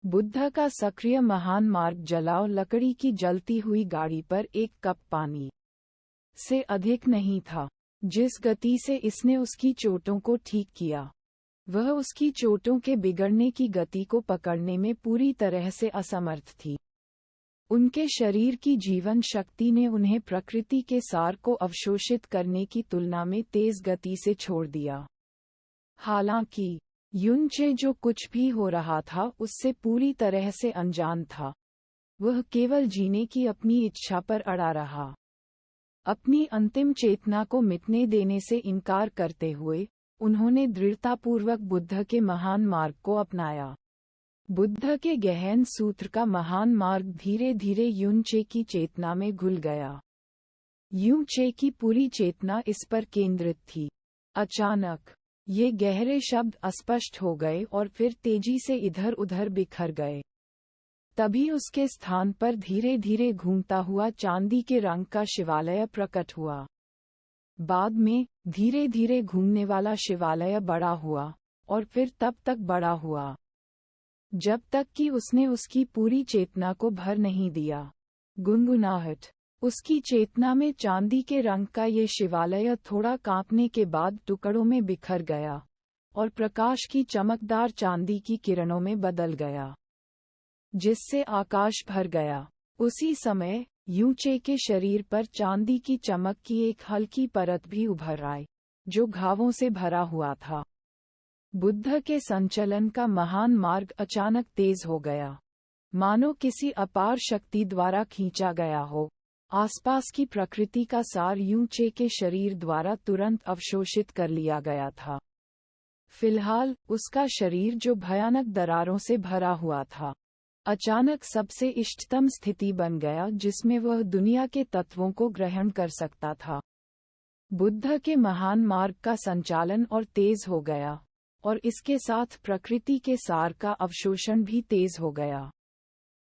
बुद्ध का सक्रिय महान मार्ग जलाओ लकड़ी की जलती हुई गाड़ी पर एक कप पानी से अधिक नहीं था। जिस गति से इसने उसकी चोटों को ठीक किया, वह उसकी चोटों के बिगड़ने की गति को पकड़ने में पूरी तरह से असमर्थ थी। उनके शरीर की जीवन शक्ति ने उन्हें प्रकृति के सार को अवशोषित करने की तुलना में तेज गति से छोड़ दिया। हालांकि युन चे जो कुछ भी हो रहा था उससे पूरी तरह से अनजान था। वह केवल जीने की अपनी इच्छा पर अड़ा रहा। अपनी अंतिम चेतना को मिटने देने से इनकार करते हुए उन्होंने दृढ़तापूर्वक बुद्ध के महान मार्ग को अपनाया। बुद्ध के गहन सूत्र का महान मार्ग धीरे धीरे युन चे की चेतना में घुल गया। युन चे की पूरी चेतना इस पर केंद्रित थी। अचानक ये गहरे शब्द अस्पष्ट हो गए और फिर तेजी से इधर उधर बिखर गए। तभी उसके स्थान पर धीरे धीरे घूमता हुआ चांदी के रंग का शिवालय प्रकट हुआ। बाद में धीरे धीरे घूमने वाला शिवालय बड़ा हुआ और फिर तब तक बड़ा हुआ जब तक कि उसने उसकी पूरी चेतना को भर नहीं दिया। गुनगुनाहट। उसकी चेतना में चांदी के रंग का ये शिवालय थोड़ा कांपने के बाद टुकड़ों में बिखर गया और प्रकाश की चमकदार चांदी की किरणों में बदल गया, जिससे आकाश भर गया। उसी समय यू चे के शरीर पर चांदी की चमक की एक हल्की परत भी उभर आई, जो घावों से भरा हुआ था। बुद्ध के संचलन का महान मार्ग अचानक तेज हो गया, मानो किसी अपार शक्ति द्वारा खींचा गया हो। आसपास की प्रकृति का सार यू चे के शरीर द्वारा तुरंत अवशोषित कर लिया गया था। फिलहाल उसका शरीर, जो भयानक दरारों से भरा हुआ था, अचानक सबसे इष्टतम स्थिति बन गया जिसमें वह दुनिया के तत्वों को ग्रहण कर सकता था। बुद्ध के महान मार्ग का संचालन और तेज हो गया और इसके साथ प्रकृति के सार का अवशोषण भी तेज हो गया।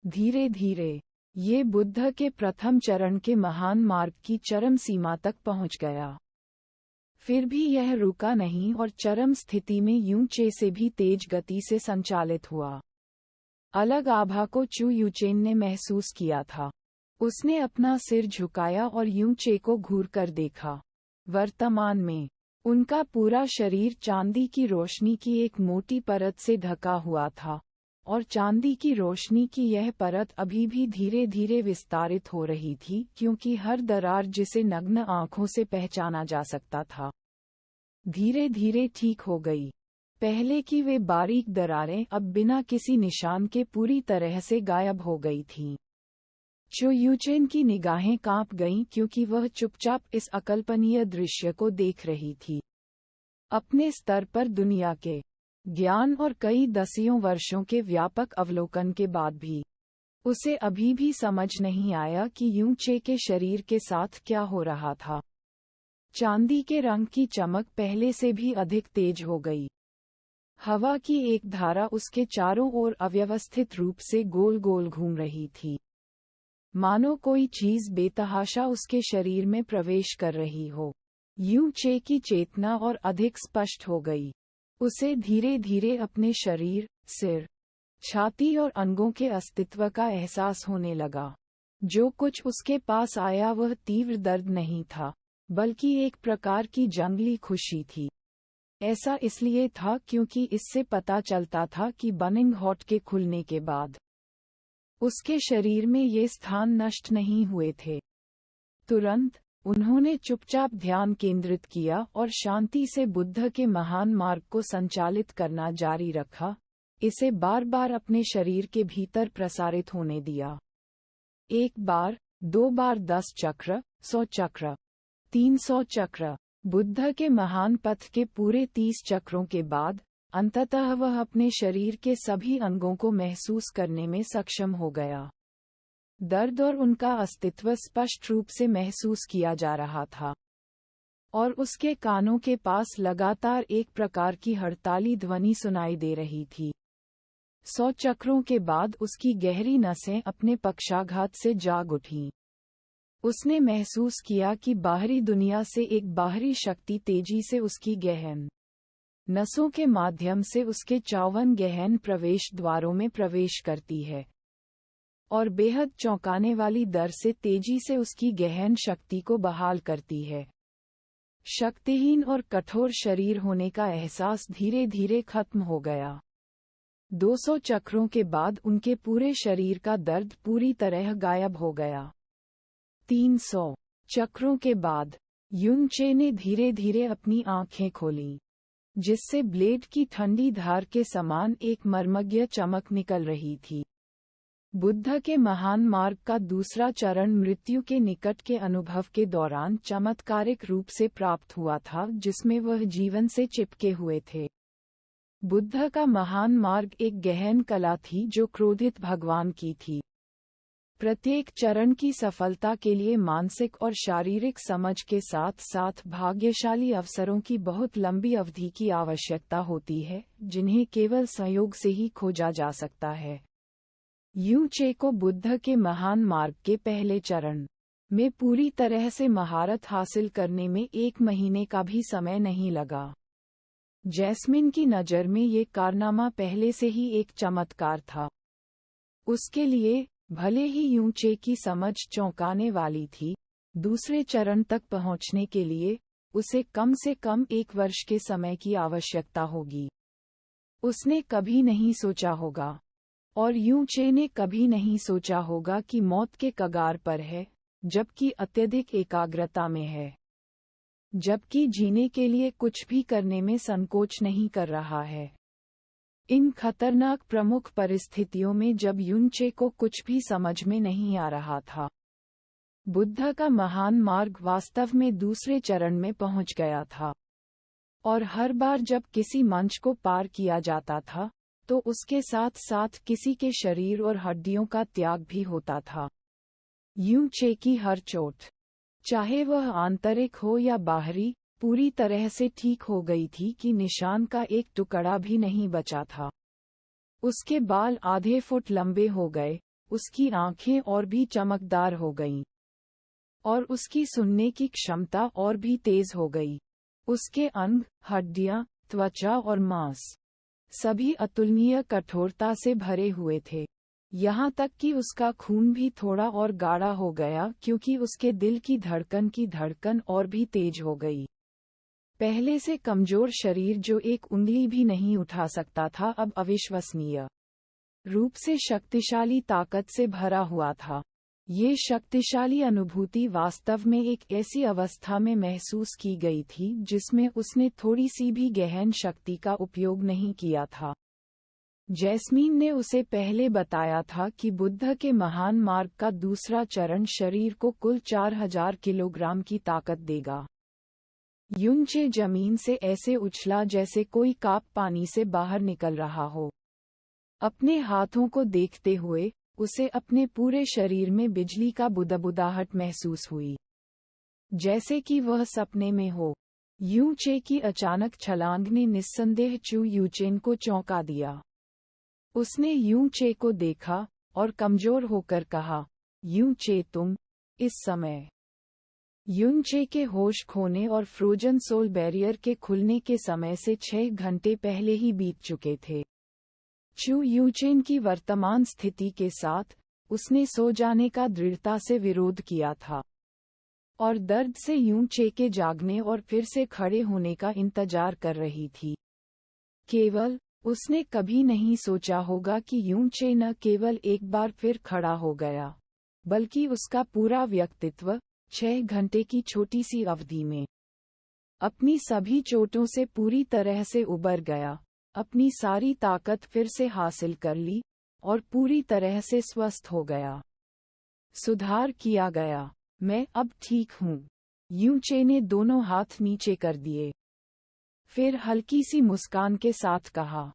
धीरे धीरे ये बुद्ध के प्रथम चरण के महान मार्ग की चरम सीमा तक पहुंच गया। फिर भी यह रुका नहीं और चरम स्थिति में यू चे से भी तेज गति से संचालित हुआ। अलग आभा को चू यूचेन ने महसूस किया था। उसने अपना सिर झुकाया और यू चे को घूर कर देखा। वर्तमान में उनका पूरा शरीर चांदी की रोशनी की एक मोटी परत से ढका हुआ था और चांदी की रोशनी की यह परत अभी भी धीरे धीरे विस्तारित हो रही थी, क्योंकि हर दरार जिसे नग्न आंखों से पहचाना जा सकता था, धीरे धीरे ठीक हो गई। पहले की वे बारीक दरारें अब बिना किसी निशान के पूरी तरह से गायब हो गई थीं। चो यूचेन की निगाहें कांप गईं क्योंकि वह चुपचाप इस अकल्पनीय दृश्य को देख रही थी। अपने स्तर पर दुनिया के ज्ञान और कई दसियों वर्षों के व्यापक अवलोकन के बाद भी उसे अभी भी समझ नहीं आया कि यू चे के शरीर के साथ क्या हो रहा था। चांदी के रंग की चमक पहले से भी अधिक तेज हो गई। हवा की एक धारा उसके चारों ओर अव्यवस्थित रूप से गोल गोल घूम रही थी, मानो कोई चीज बेतहाशा उसके शरीर में प्रवेश कर रही हो। यू चे की चेतना और अधिक स्पष्ट हो गई। उसे धीरे धीरे अपने शरीर, सिर, छाती और अंगों के अस्तित्व का एहसास होने लगा। जो कुछ उसके पास आया वह तीव्र दर्द नहीं था, बल्कि एक प्रकार की जंगली खुशी थी। ऐसा इसलिए था क्योंकि इससे पता चलता था कि बर्निंग हॉट के खुलने के बाद उसके शरीर में ये स्थान नष्ट नहीं हुए थे। तुरंत उन्होंने चुपचाप ध्यान केंद्रित किया और शांति से बुद्ध के महान मार्ग को संचालित करना जारी रखा, इसे बार बार अपने शरीर के भीतर प्रसारित होने दिया। 1 बार, 2 बार 10 चक्र, 100 चक्र, 300 चक्र। बुद्ध के महान पथ के पूरे 30 चक्रों के बाद अंततः वह अपने शरीर के सभी अंगों को महसूस करने में सक्षम हो गया। दर्द और उनका अस्तित्व स्पष्ट रूप से महसूस किया जा रहा था, और उसके कानों के पास लगातार एक प्रकार की हड़ताली ध्वनि सुनाई दे रही थी। 100 चक्रों के बाद उसकी गहरी नसें अपने पक्षाघात से जाग उठीं। उसने महसूस किया कि बाहरी दुनिया से एक बाहरी शक्ति तेजी से उसकी गहन नसों के माध्यम से उसके 54 गहन प्रवेश द्वारों में प्रवेश करती है, और बेहद चौंकाने वाली दर से तेजी से उसकी गहन शक्ति को बहाल करती है। शक्तिहीन और कठोर शरीर होने का एहसास धीरे धीरे खत्म हो गया। 200 चक्रों के बाद उनके पूरे शरीर का दर्द पूरी तरह गायब हो गया। 300 चक्रों के बाद युनचे ने धीरे धीरे अपनी आंखें खोलीं, जिससे ब्लेड की ठंडी धार के समान एक मर्मज्ञ चमक निकल रही थी। बुद्ध के महान मार्ग का दूसरा चरण मृत्यु के निकट के अनुभव के दौरान चमत्कारिक रूप से प्राप्त हुआ था, जिसमें वह जीवन से चिपके हुए थे। बुद्ध का महान मार्ग एक गहन कला थी जो क्रोधित भगवान की थी। प्रत्येक चरण की सफलता के लिए मानसिक और शारीरिक समझ के साथ साथ भाग्यशाली अवसरों की बहुत लंबी अवधि की आवश्यकता होती है, जिन्हें केवल संयोग से ही खोजा जा सकता है। युनचे को बुद्ध के महान मार्ग के पहले चरण में पूरी तरह से महारत हासिल करने में 1 महीने का भी समय नहीं लगा। जैस्मिन की नज़र में ये कारनामा पहले से ही एक चमत्कार था। उसके लिए, भले ही युनचे की समझ चौंकाने वाली थी, दूसरे चरण तक पहुंचने के लिए उसे कम से कम 1 वर्ष के समय की आवश्यकता होगी। उसने कभी नहीं सोचा होगा, और युनचे ने कभी नहीं सोचा होगा कि मौत के कगार पर है, जबकि अत्यधिक एकाग्रता में है, जबकि जीने के लिए कुछ भी करने में संकोच नहीं कर रहा है। इन खतरनाक प्रमुख परिस्थितियों में जब युनचे को कुछ भी समझ में नहीं आ रहा था, बुद्ध का महान मार्ग वास्तव में दूसरे चरण में पहुंच गया था, और हर बार जब किसी मंच को पार किया जाता था, तो उसके साथ साथ किसी के शरीर और हड्डियों का त्याग भी होता था। युनचे की हर चोट, चाहे वह आंतरिक हो या बाहरी, पूरी तरह से ठीक हो गई थी कि निशान का एक टुकड़ा भी नहीं बचा था। उसके बाल आधे फुट लंबे हो गए, उसकी आंखें और भी चमकदार हो गईं, और उसकी सुनने की क्षमता और भी तेज हो गई। उसके अंग, हड्डियां, त्वचा और मांस सभी अतुलनीय कठोरता से भरे हुए थे। यहाँ तक कि उसका खून भी थोड़ा और गाढ़ा हो गया, क्योंकि उसके दिल की धड़कन और भी तेज हो गई। पहले से कमजोर शरीर जो एक उंगली भी नहीं उठा सकता था, अब अविश्वसनीय रूप से शक्तिशाली ताकत से भरा हुआ था। ये शक्तिशाली अनुभूति वास्तव में एक ऐसी अवस्था में महसूस की गई थी जिसमें उसने थोड़ी सी भी गहन शक्ति का उपयोग नहीं किया था। जैस्मीन ने उसे पहले बताया था कि बुद्ध के महान मार्ग का दूसरा चरण शरीर को कुल 4000 किलोग्राम की ताकत देगा। युनचे जमीन से ऐसे उछला जैसे कोई काप पानी से बाहर निकल रहा हो। अपने हाथों को देखते हुए उसे अपने पूरे शरीर में बिजली का बुदबुदाहट महसूस हुई, जैसे कि वह सपने में हो। युनचे की अचानक छलांग ने निस्संदेह चू युचेन को चौंका दिया। उसने युनचे को देखा और कमजोर होकर कहा, युनचे तुम इस समय युन चे के होश खोने और फ्रोजन सोल बैरियर के खुलने के समय से 6 घंटे पहले ही बीत चुके थे। चू यूचेन की वर्तमान स्थिति के साथ उसने सो जाने का दृढ़ता से विरोध किया था और दर्द से यूं चे के जागने और फिर से खड़े होने का इंतजार कर रही थी। केवल उसने कभी नहीं सोचा होगा कि यूं चे न केवल एक बार फिर खड़ा हो गया, बल्कि उसका पूरा व्यक्तित्व 6 घंटे की छोटी सी अवधि में अपनी सभी चोटों से पूरी तरह से उबर गया, अपनी सारी ताकत फिर से हासिल कर ली और पूरी तरह से स्वस्थ हो गया। सुधार किया गया। मैं अब ठीक हूँ। यूं चे ने दोनों हाथ नीचे कर दिए। फिर हल्की सी मुस्कान के साथ कहा।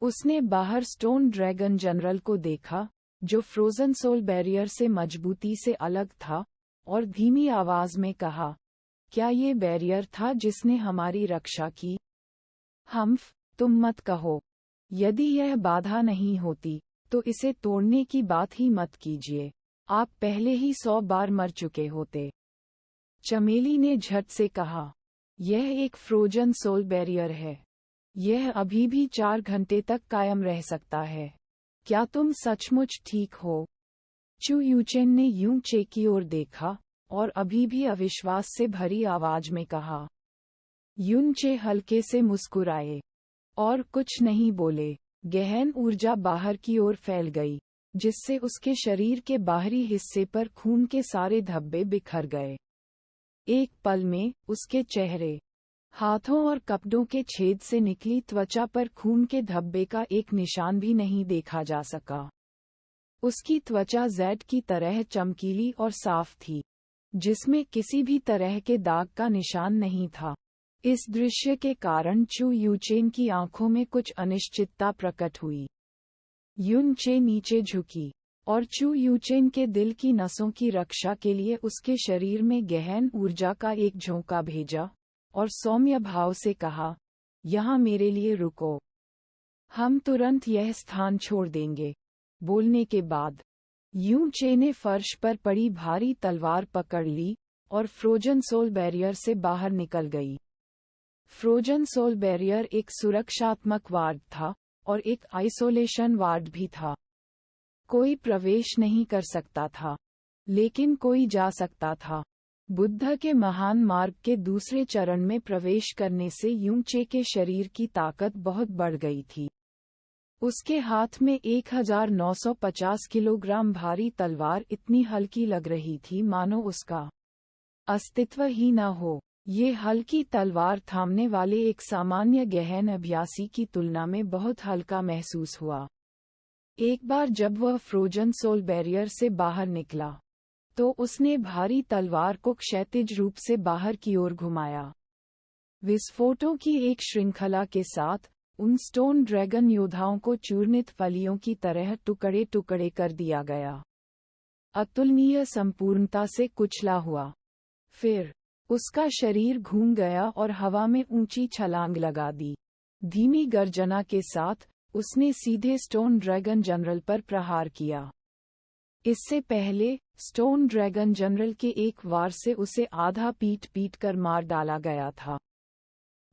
उसने बाहर स्टोन ड्रैगन जनरल को देखा, जो फ्रोजन सोल बैरियर से मजबूती से अलग था, और धीमी आवाज में कहा, क्या ये बैरियर था जिसने हमारी रक्षा की? हम्फ, तुम मत कहो। यदि यह बाधा नहीं होती, तो इसे तोड़ने की बात ही मत कीजिए। आप पहले ही 100 बार मर चुके होते। चमेली ने झट से कहा, यह एक फ्रोजन सोल बैरियर है। यह अभी भी 4 घंटे तक कायम रह सकता है। क्या तुम सचमुच ठीक हो? चू यूचेन ने यूं चे की ओर देखा और अभी भी अविश्वास से भरी आवाज में कहा। यून चे हल्के से मुस्कुराए और कुछ नहीं बोले। गहन ऊर्जा बाहर की ओर फैल गई, जिससे उसके शरीर के बाहरी हिस्से पर खून के सारे धब्बे बिखर गए। एक पल में उसके चेहरे, हाथों और कपड़ों के छेद से निकली त्वचा पर खून के धब्बे का एक निशान भी नहीं देखा जा सका। उसकी त्वचा जैड की तरह चमकीली और साफ थी, जिसमें किसी भी तरह के दाग का निशान नहीं था। इस दृश्य के कारण चू यूचेन की आंखों में कुछ अनिश्चितता प्रकट हुई। युन चे नीचे झुकी और चू यूचेन के दिल की नसों की रक्षा के लिए उसके शरीर में गहन ऊर्जा का एक झोंका भेजा और सौम्य भाव से कहा, यहाँ मेरे लिए रुको। हम तुरंत यह स्थान छोड़ देंगे। बोलने के बाद यूं चे ने फर्श पर पड़ी भारी तलवार पकड़ ली और फ्रोजन सोल बैरियर से बाहर निकल गई। फ्रोजन सोल बैरियर एक सुरक्षात्मक वार्ड था और एक आइसोलेशन वार्ड भी था। कोई प्रवेश नहीं कर सकता था, लेकिन कोई जा सकता था। बुद्ध के महान मार्ग के दूसरे चरण में प्रवेश करने से यूं चे के शरीर की ताकत बहुत बढ़ गई थी। उसके हाथ में 1950 किलोग्राम भारी तलवार इतनी हल्की लग रही थी मानो उसका अस्तित्व ही न हो। ये हल्की तलवार थामने वाले एक सामान्य गहन अभ्यासी की तुलना में बहुत हल्का महसूस हुआ। एक बार जब वह फ्रोजन सोल बैरियर से बाहर निकला, तो उसने भारी तलवार को क्षैतिज रूप से बाहर की ओर घुमाया। विस्फोटों की एक श्रृंखला के साथ उन स्टोन ड्रैगन योद्धाओं को चूर्णित फलियों की तरह टुकड़े टुकड़े कर दिया गया। अतुलनीय संपूर्णता से कुचला हुआ। फिर उसका शरीर घूम गया और हवा में ऊंची छलांग लगा दी। धीमी गर्जना के साथ उसने सीधे स्टोन ड्रैगन जनरल पर प्रहार किया। इससे पहले स्टोन ड्रैगन जनरल के एक वार से उसे आधा पीट पीट कर मार डाला गया था,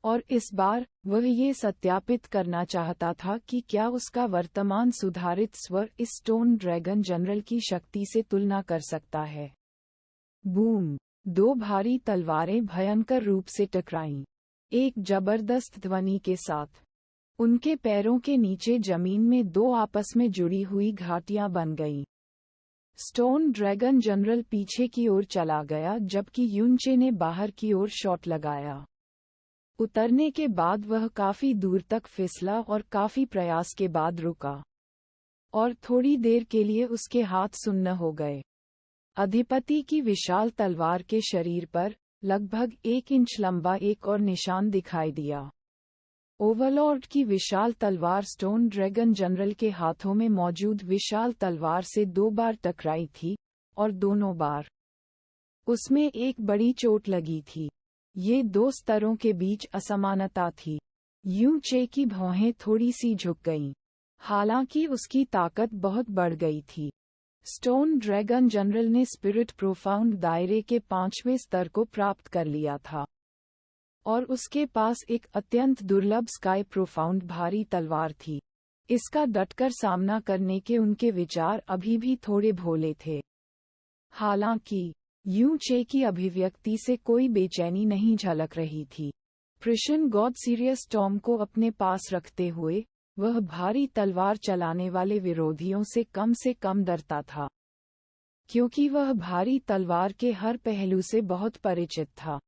और इस बार वह ये सत्यापित करना चाहता था कि क्या उसका वर्तमान सुधारित स्वर इस स्टोन ड्रैगन जनरल की शक्ति से तुलना कर सकता है। बूम! 2 भारी तलवारें भयंकर रूप से टकराईं, एक जबरदस्त ध्वनि के साथ। उनके पैरों के नीचे जमीन में 2 आपस में जुड़ी हुई घाटियां बन गईं। स्टोन ड्रैगन जनरल पीछे की ओर चला गया, जबकि युन चे ने बाहर की ओर शॉट लगाया। उतरने के बाद वह काफी दूर तक फिसला और काफी प्रयास के बाद रुका, और थोड़ी देर के लिए उसके हाथ सुन्न हो गए। अधिपति की विशाल तलवार के शरीर पर लगभग 1 इंच लंबा एक और निशान दिखाई दिया। ओवरलॉर्ड की विशाल तलवार स्टोन ड्रैगन जनरल के हाथों में मौजूद विशाल तलवार से 2 बार टकराई थी, और दोनों बार उसमें एक बड़ी चोट लगी थी। ये 2 स्तरों के बीच असमानता थी। यूं चे की भौहें थोड़ी सी झुक गईं, हालांकि उसकी ताकत बहुत बढ़ गई थी। स्टोन ड्रैगन जनरल ने स्पिरिट प्रोफाउंड दायरे के 5वें स्तर को प्राप्त कर लिया था और उसके पास एक अत्यंत दुर्लभ स्काई प्रोफाउंड भारी तलवार थी। इसका डटकर सामना करने के उनके विचार अभी भी थोड़े भोले थे। हालांकि यूं चे की अभिव्यक्ति से कोई बेचैनी नहीं झलक रही थी। प्रिशन गॉड सीरियस टॉम को अपने पास रखते हुए वह भारी तलवार चलाने वाले विरोधियों से कम डरता था, क्योंकि वह भारी तलवार के हर पहलू से बहुत परिचित था।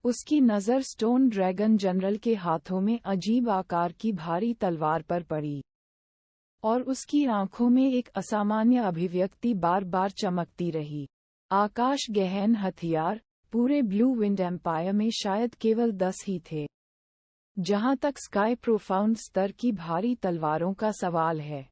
उसकी नज़र स्टोन ड्रैगन जनरल के हाथों में अजीब आकार की भारी तलवार पर पड़ी और उसकी आंखों में एक असामान्य अभिव्यक्ति बार बार चमकती रही। आकाश गहन हथियार पूरे ब्लू विंड एम्पायर में शायद केवल 10 ही थे। जहां तक स्काई प्रोफाउंड स्तर की भारी तलवारों का सवाल है,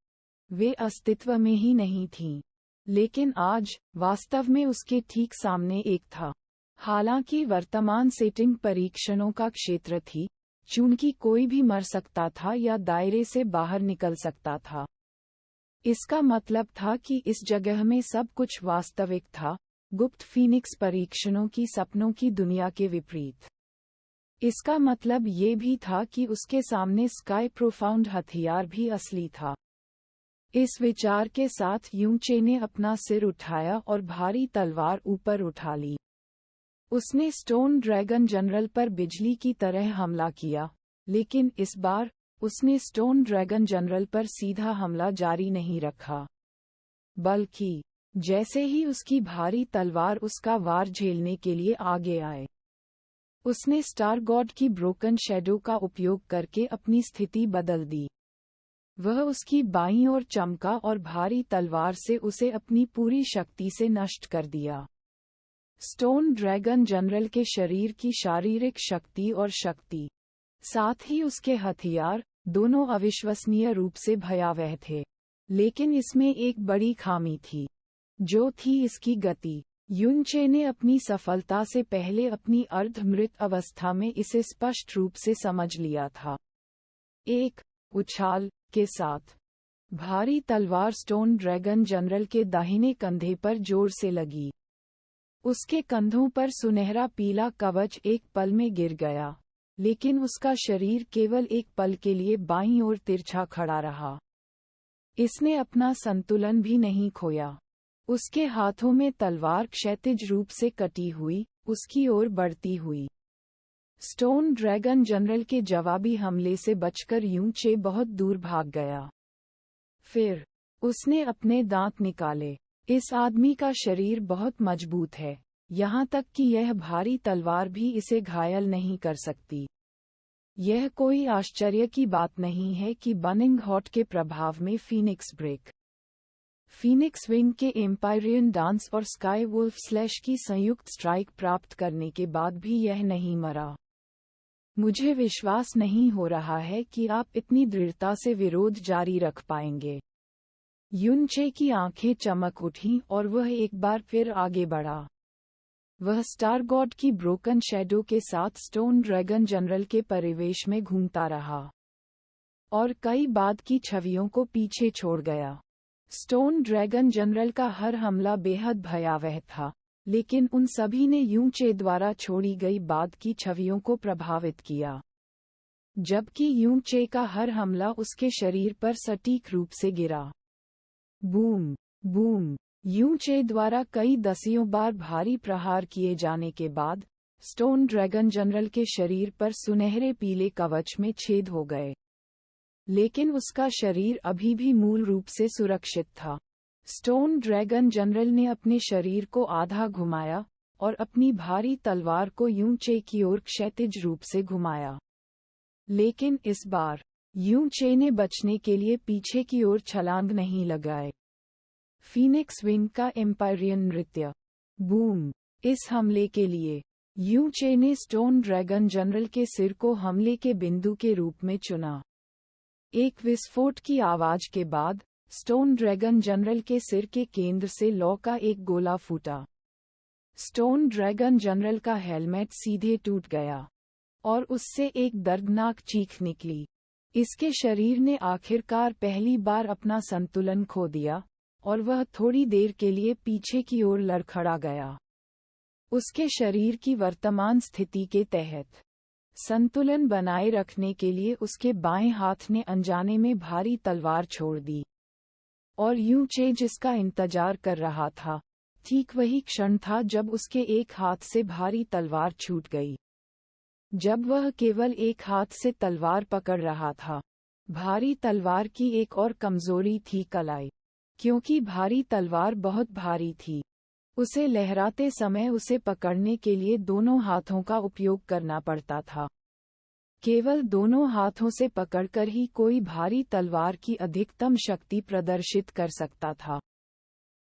वे अस्तित्व में ही नहीं थीं। लेकिन आज वास्तव में उसके ठीक सामने एक था। हालांकि वर्तमान सेटिंग परीक्षणों का क्षेत्र थी, चूंकि कोई भी मर सकता था या दायरे से बाहर निकल सकता था। इसका मतलब था कि इस जगह में सब कुछ वास्तविक था, गुप्त फीनिक्स परीक्षणों की सपनों की दुनिया के विपरीत। इसका मतलब ये भी था कि उसके सामने स्काई प्रोफाउंड हथियार भी असली था। इस विचार के साथ यूं चे ने अपना सिर उठाया और भारी तलवार ऊपर उठा ली। उसने स्टोन ड्रैगन जनरल पर बिजली की तरह हमला किया, लेकिन इस बार उसने स्टोन ड्रैगन जनरल पर सीधा हमला जारी नहीं रखा, बल्कि जैसे ही उसकी भारी तलवार उसका वार झेलने के लिए आगे आए, उसने स्टार गॉड की ब्रोकन शैडो का उपयोग करके अपनी स्थिति बदल दी। वह उसकी बाईं ओर चमका और भारी तलवार से उसे अपनी पूरी शक्ति से नष्ट कर दिया। स्टोन ड्रैगन जनरल के शरीर की शारीरिक शक्ति और शक्ति, साथ ही उसके हथियार, दोनों अविश्वसनीय रूप से भयावह थे। लेकिन इसमें एक बड़ी खामी थी, जो थी इसकी गति। यूं चे ने अपनी सफलता से पहले अपनी अर्धमृत अवस्था में इसे स्पष्ट रूप से समझ लिया था। एक उछाल के साथ भारी तलवार स्टोन ड्रैगन जनरल के दाहिने कंधे पर जोर से लगी। उसके कंधों पर सुनहरा पीला कवच एक पल में गिर गया, लेकिन उसका शरीर केवल एक पल के लिए बाईं ओर तिरछा खड़ा रहा। इसने अपना संतुलन भी नहीं खोया। उसके हाथों में तलवार क्षैतिज रूप से कटी हुई, उसकी ओर बढ़ती हुई। स्टोन ड्रैगन जनरल के जवाबी हमले से बचकर यूं चे बहुत दूर भाग गया। फिर उसने अपने दांत निकाले। इस आदमी का शरीर बहुत मजबूत है, यहाँ तक कि यह भारी तलवार भी इसे घायल नहीं कर सकती। यह कोई आश्चर्य की बात नहीं है कि बर्निंग हॉट के प्रभाव में फीनिक्स ब्रेक, फीनिक्स विंग के एम्पायरियन डांस और स्काई वुल्फ स्लैश की संयुक्त स्ट्राइक प्राप्त करने के बाद भी यह नहीं मरा। मुझे विश्वास नहीं हो रहा है कि आप इतनी दृढ़ता से विरोध जारी रख पाएंगे। यूं चे की आंखें चमक उठीं और वह एक बार फिर आगे बढ़ा। वह स्टार गॉड की ब्रोकन शैडो के साथ स्टोन ड्रैगन जनरल के परिवेश में घूमता रहा और कई बाद की छवियों को पीछे छोड़ गया। स्टोन ड्रैगन जनरल का हर हमला बेहद भयावह था, लेकिन उन सभी ने यूं चे द्वारा छोड़ी गई बाद की छवियों को प्रभावित किया, जबकि यूं चे का हर हमला उसके शरीर पर सटीक रूप से गिरा। Boom boom. यूं चे द्वारा कई दसियों बार भारी प्रहार किए जाने के बाद स्टोन ड्रैगन जनरल के शरीर पर सुनहरे पीले कवच में छेद हो गए, लेकिन उसका शरीर अभी भी मूल रूप से सुरक्षित था। स्टोन ड्रैगन जनरल ने अपने शरीर को आधा घुमाया और अपनी भारी तलवार को यूं चे की ओर क्षैतिज रूप से घुमाया, लेकिन इस बार यूं चे ने बचने के लिए पीछे की ओर छलांग नहीं लगाए। फीनिक्स विंग का एम्पायरियन नृत्य। बूम। इस हमले के लिए यूं चे ने स्टोन ड्रैगन जनरल के सिर को हमले के बिंदु के रूप में चुना। एक विस्फोट की आवाज के बाद स्टोन ड्रैगन जनरल के सिर के केंद्र से लौ का एक गोला फूटा। स्टोन ड्रैगन जनरल का हेलमेट सीधे टूट गया और उससे एक दर्दनाक चीख निकली। इसके शरीर ने आखिरकार पहली बार अपना संतुलन खो दिया और वह थोड़ी देर के लिए पीछे की ओर लड़खड़ा गया। उसके शरीर की वर्तमान स्थिति के तहत संतुलन बनाए रखने के लिए उसके बाएं हाथ ने अनजाने में भारी तलवार छोड़ दी, और यूं चे जिसका इंतजार कर रहा था, ठीक वही क्षण था जब उसके एक हाथ से भारी तलवार छूट गई। जब वह केवल एक हाथ से तलवार पकड़ रहा था, भारी तलवार की एक और कमजोरी थी कलाई। क्योंकि भारी तलवार बहुत भारी थी, उसे लहराते समय उसे पकड़ने के लिए दोनों हाथों का उपयोग करना पड़ता था। केवल दोनों हाथों से पकड़कर ही कोई भारी तलवार की अधिकतम शक्ति प्रदर्शित कर सकता था।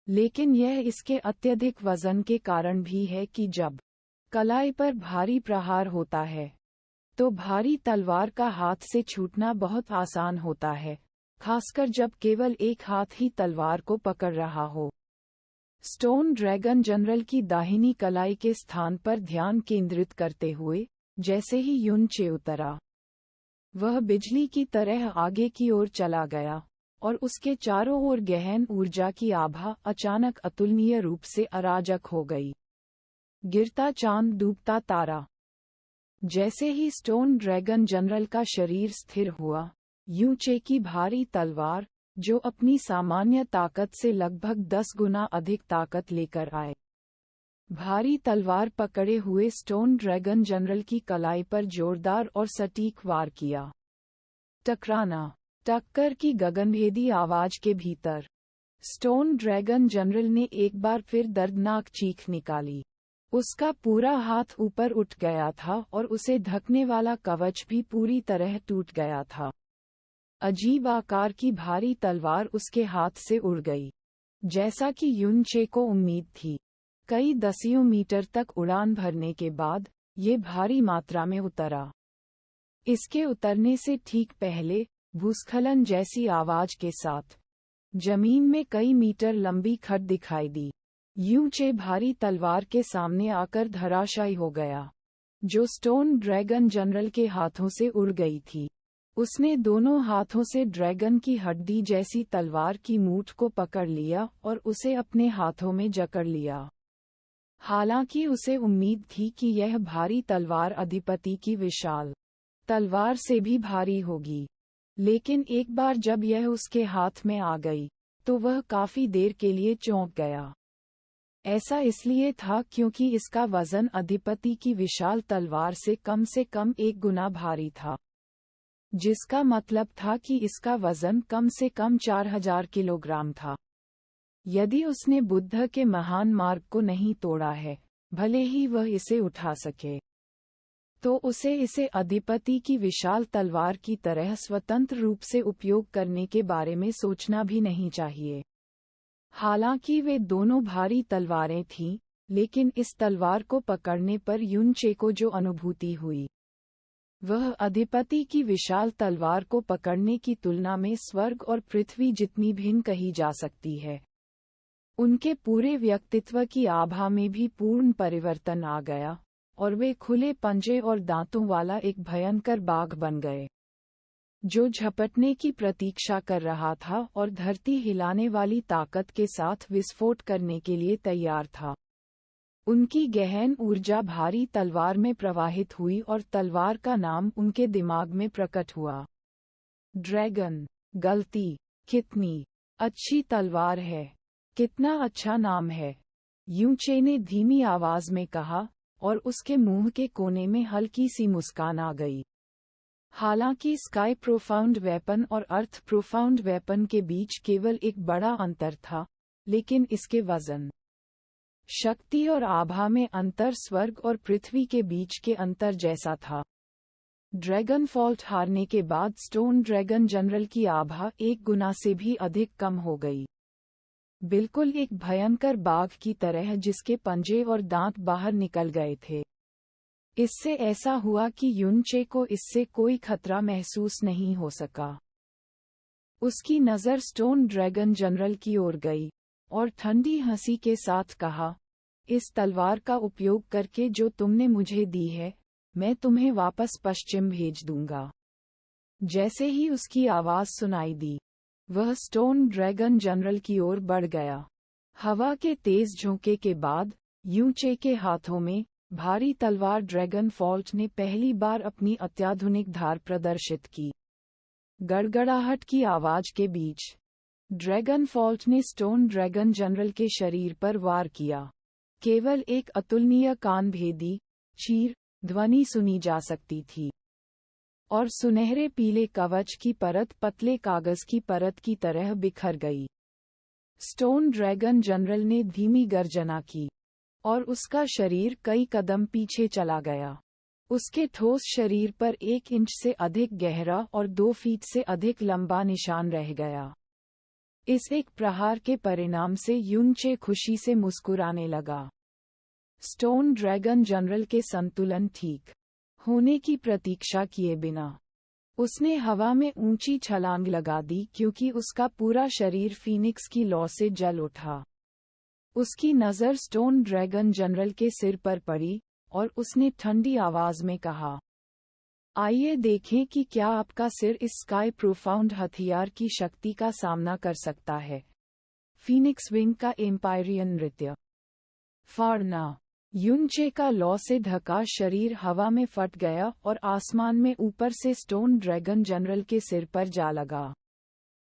लेकिन यह इसके अत्यधिक वजन के कारण भी है कि जब कलाई पर भारी प्रहार होता है, तो भारी तलवार का हाथ से छूटना बहुत आसान होता है, खासकर जब केवल एक हाथ ही तलवार को पकड़ रहा हो। स्टोन ड्रैगन जनरल की दाहिनी कलाई के स्थान पर ध्यान केंद्रित करते हुए जैसे ही युन चे उतरा, वह बिजली की तरह आगे की ओर चला गया, और उसके चारों ओर गहन ऊर्जा की आभा अचानक अतुलनीय रूप से अराजक हो गई। गिरता चांद, डूबता तारा। जैसे ही स्टोन ड्रैगन जनरल का शरीर स्थिर हुआ, यू चे की भारी तलवार, जो अपनी सामान्य ताकत से लगभग 10 गुना अधिक ताकत लेकर आए, भारी तलवार पकड़े हुए स्टोन ड्रैगन जनरल की कलाई पर जोरदार और सटीक वार किया। टकराना। टक्कर की गगनभेदी आवाज के भीतर स्टोन ड्रैगन जनरल ने एक बार फिर दर्दनाक चीख निकाली। उसका पूरा हाथ ऊपर उठ गया था और उसे ढकने वाला कवच भी पूरी तरह टूट गया था। अजीब आकार की भारी तलवार उसके हाथ से उड़ गई, जैसा कि युन चे को उम्मीद थी। कई दसियों मीटर तक उड़ान भरने के बाद ये भारी मात्रा में उतरा। इसके उतरने से ठीक पहले भूस्खलन जैसी आवाज के साथ जमीन में कई मीटर लंबी खड्ड दिखाई दी। यूं चे भारी तलवार के सामने आकर धराशायी हो गया, जो स्टोन ड्रैगन जनरल के हाथों से उड़ गई थी। उसने दोनों हाथों से ड्रैगन की हड्डी जैसी तलवार की मूठ को पकड़ लिया और उसे अपने हाथों में जकड़ लिया। हालांकि उसे उम्मीद थी कि यह भारी तलवार अधिपति की विशाल तलवार से भी भारी होगी, लेकिन एक बार जब यह उसके हाथ में आ गई, तो वह काफी देर के लिए चौंक गया। ऐसा इसलिए था क्योंकि इसका वजन अधिपति की विशाल तलवार से कम 1 गुना भारी था, जिसका मतलब था कि इसका वजन कम से कम 4000 किलोग्राम था। यदि उसने बुद्ध के महान मार्ग को नहीं तोड़ा है, भले ही वह इसे उठा सके, तो उसे इसे अधिपति की विशाल तलवार की तरह स्वतंत्र रूप से उपयोग करने के बारे में सोचना भी नहीं चाहिए। हालांकि वे दोनों भारी तलवारें थीं, लेकिन इस तलवार को पकड़ने पर युन चे को जो अनुभूति हुई, वह अधिपति की विशाल तलवार को पकड़ने की तुलना में स्वर्ग और पृथ्वी जितनी भिन्न कही जा सकती है। उनके पूरे व्यक्तित्व की आभा में भी पूर्ण परिवर्तन आ गया, और वे खुले पंजे और दांतों वाला एक भयंकर बाघ बन गए, जो झपटने की प्रतीक्षा कर रहा था और धरती हिलाने वाली ताकत के साथ विस्फोट करने के लिए तैयार था। उनकी गहन ऊर्जा भारी तलवार में प्रवाहित हुई और तलवार का नाम उनके दिमाग में प्रकट हुआ। ड्रैगन। गलती। कितनी अच्छी तलवार है, कितना अच्छा नाम है, यूं चे ने धीमी आवाज में कहा, और उसके मुंह के कोने में हल्की सी मुस्कान आ गई। हालांकि स्काई प्रोफाउंड वेपन और अर्थ प्रोफाउंड वेपन के बीच केवल एक बड़ा अंतर था, लेकिन इसके वजन, शक्ति और आभा में अंतर स्वर्ग और पृथ्वी के बीच के अंतर जैसा था। ड्रैगन फॉल्ट हारने के बाद स्टोन ड्रैगन जनरल की आभा 1 गुना से भी अधिक कम हो गई, बिल्कुल एक भयंकर बाघ की तरह जिसके पंजे और दांत बाहर निकल गए थे। इससे ऐसा हुआ कि युन चे को इससे कोई खतरा महसूस नहीं हो सका। उसकी नज़र स्टोन ड्रैगन जनरल की ओर गई, और ठंडी हंसी के साथ कहा, इस तलवार का उपयोग करके जो तुमने मुझे दी है, मैं तुम्हें वापस पश्चिम भेज दूंगा। जैसे ही उसकी आवाज सुनाई दी, वह स्टोन ड्रैगन जनरल की ओर बढ़ गया। हवा के तेज झोंके के बाद यूचे के हाथों में भारी तलवार ड्रैगन फॉल्ट ने पहली बार अपनी अत्याधुनिक धार प्रदर्शित की। गड़गड़ाहट की आवाज के बीच ड्रैगन फॉल्ट ने स्टोन ड्रैगन जनरल के शरीर पर वार किया। केवल एक अतुलनीय कानभेदी चीर ध्वनि सुनी जा सकती थी, और सुनहरे पीले कवच की परत पतले कागज की परत की तरह बिखर गई। स्टोन ड्रैगन जनरल ने धीमी गर्जना की, और उसका शरीर कई कदम पीछे चला गया। उसके ठोस शरीर पर 1 इंच से अधिक गहरा और 2 फीट से अधिक लंबा निशान रह गया। इस एक प्रहार के परिणाम से यूनचे खुशी से मुस्कुराने लगा। स्टोन ड्रैगन जनरल के संतुलन ठीक होने की प्रतीक्षा किए बिना उसने हवा में ऊंची छलांग लगा दी, क्योंकि उसका पूरा शरीर फीनिक्स की लौ से जल उठा। उसकी नज़र स्टोन ड्रैगन जनरल के सिर पर पड़ी, और उसने ठंडी आवाज में कहा, आइए देखें कि क्या आपका सिर इस स्काई प्रोफाउंड हथियार की शक्ति का सामना कर सकता है। फीनिक्स विंग का एम्पायरियन नृत्य। फाड़ना। यूनचे का लौ से ढका शरीर हवा में फट गया और आसमान में ऊपर से स्टोन ड्रैगन जनरल के सिर पर जा लगा।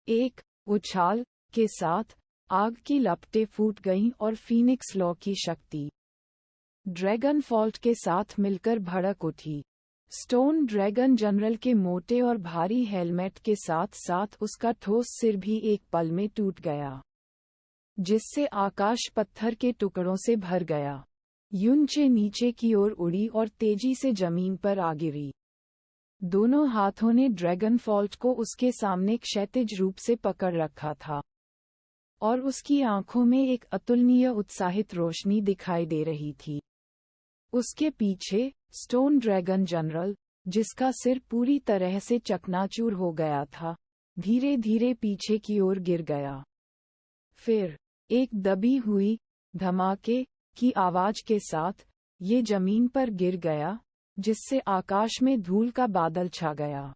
एक उछाल के साथ आग की लपटें फूट गईं और फीनिक्स लौ की शक्ति ड्रैगन फॉल्ट के साथ मिलकर भड़क उठी। स्टोन ड्रैगन जनरल के मोटे और भारी हेलमेट के साथ साथ उसका ठोस सिर भी एक पल में टूट गया, जिससे आकाश पत्थर के टुकड़ों से भर गया। यूनचे नीचे की ओर उड़ी और तेजी से जमीन पर आ गिरी। दोनों हाथों ने ड्रैगन फॉल्ट को उसके सामने क्षैतिज रूप से पकड़ रखा था, और उसकी आंखों में एक अतुलनीय उत्साहित रोशनी दिखाई दे रही थी। उसके पीछे स्टोन ड्रैगन जनरल, जिसका सिर पूरी तरह से चकनाचूर हो गया था, धीरे धीरे पीछे की ओर गिर गया। फिर एक दबी हुई धमाके की आवाज के साथ ये जमीन पर गिर गया, जिससे आकाश में धूल का बादल छा गया।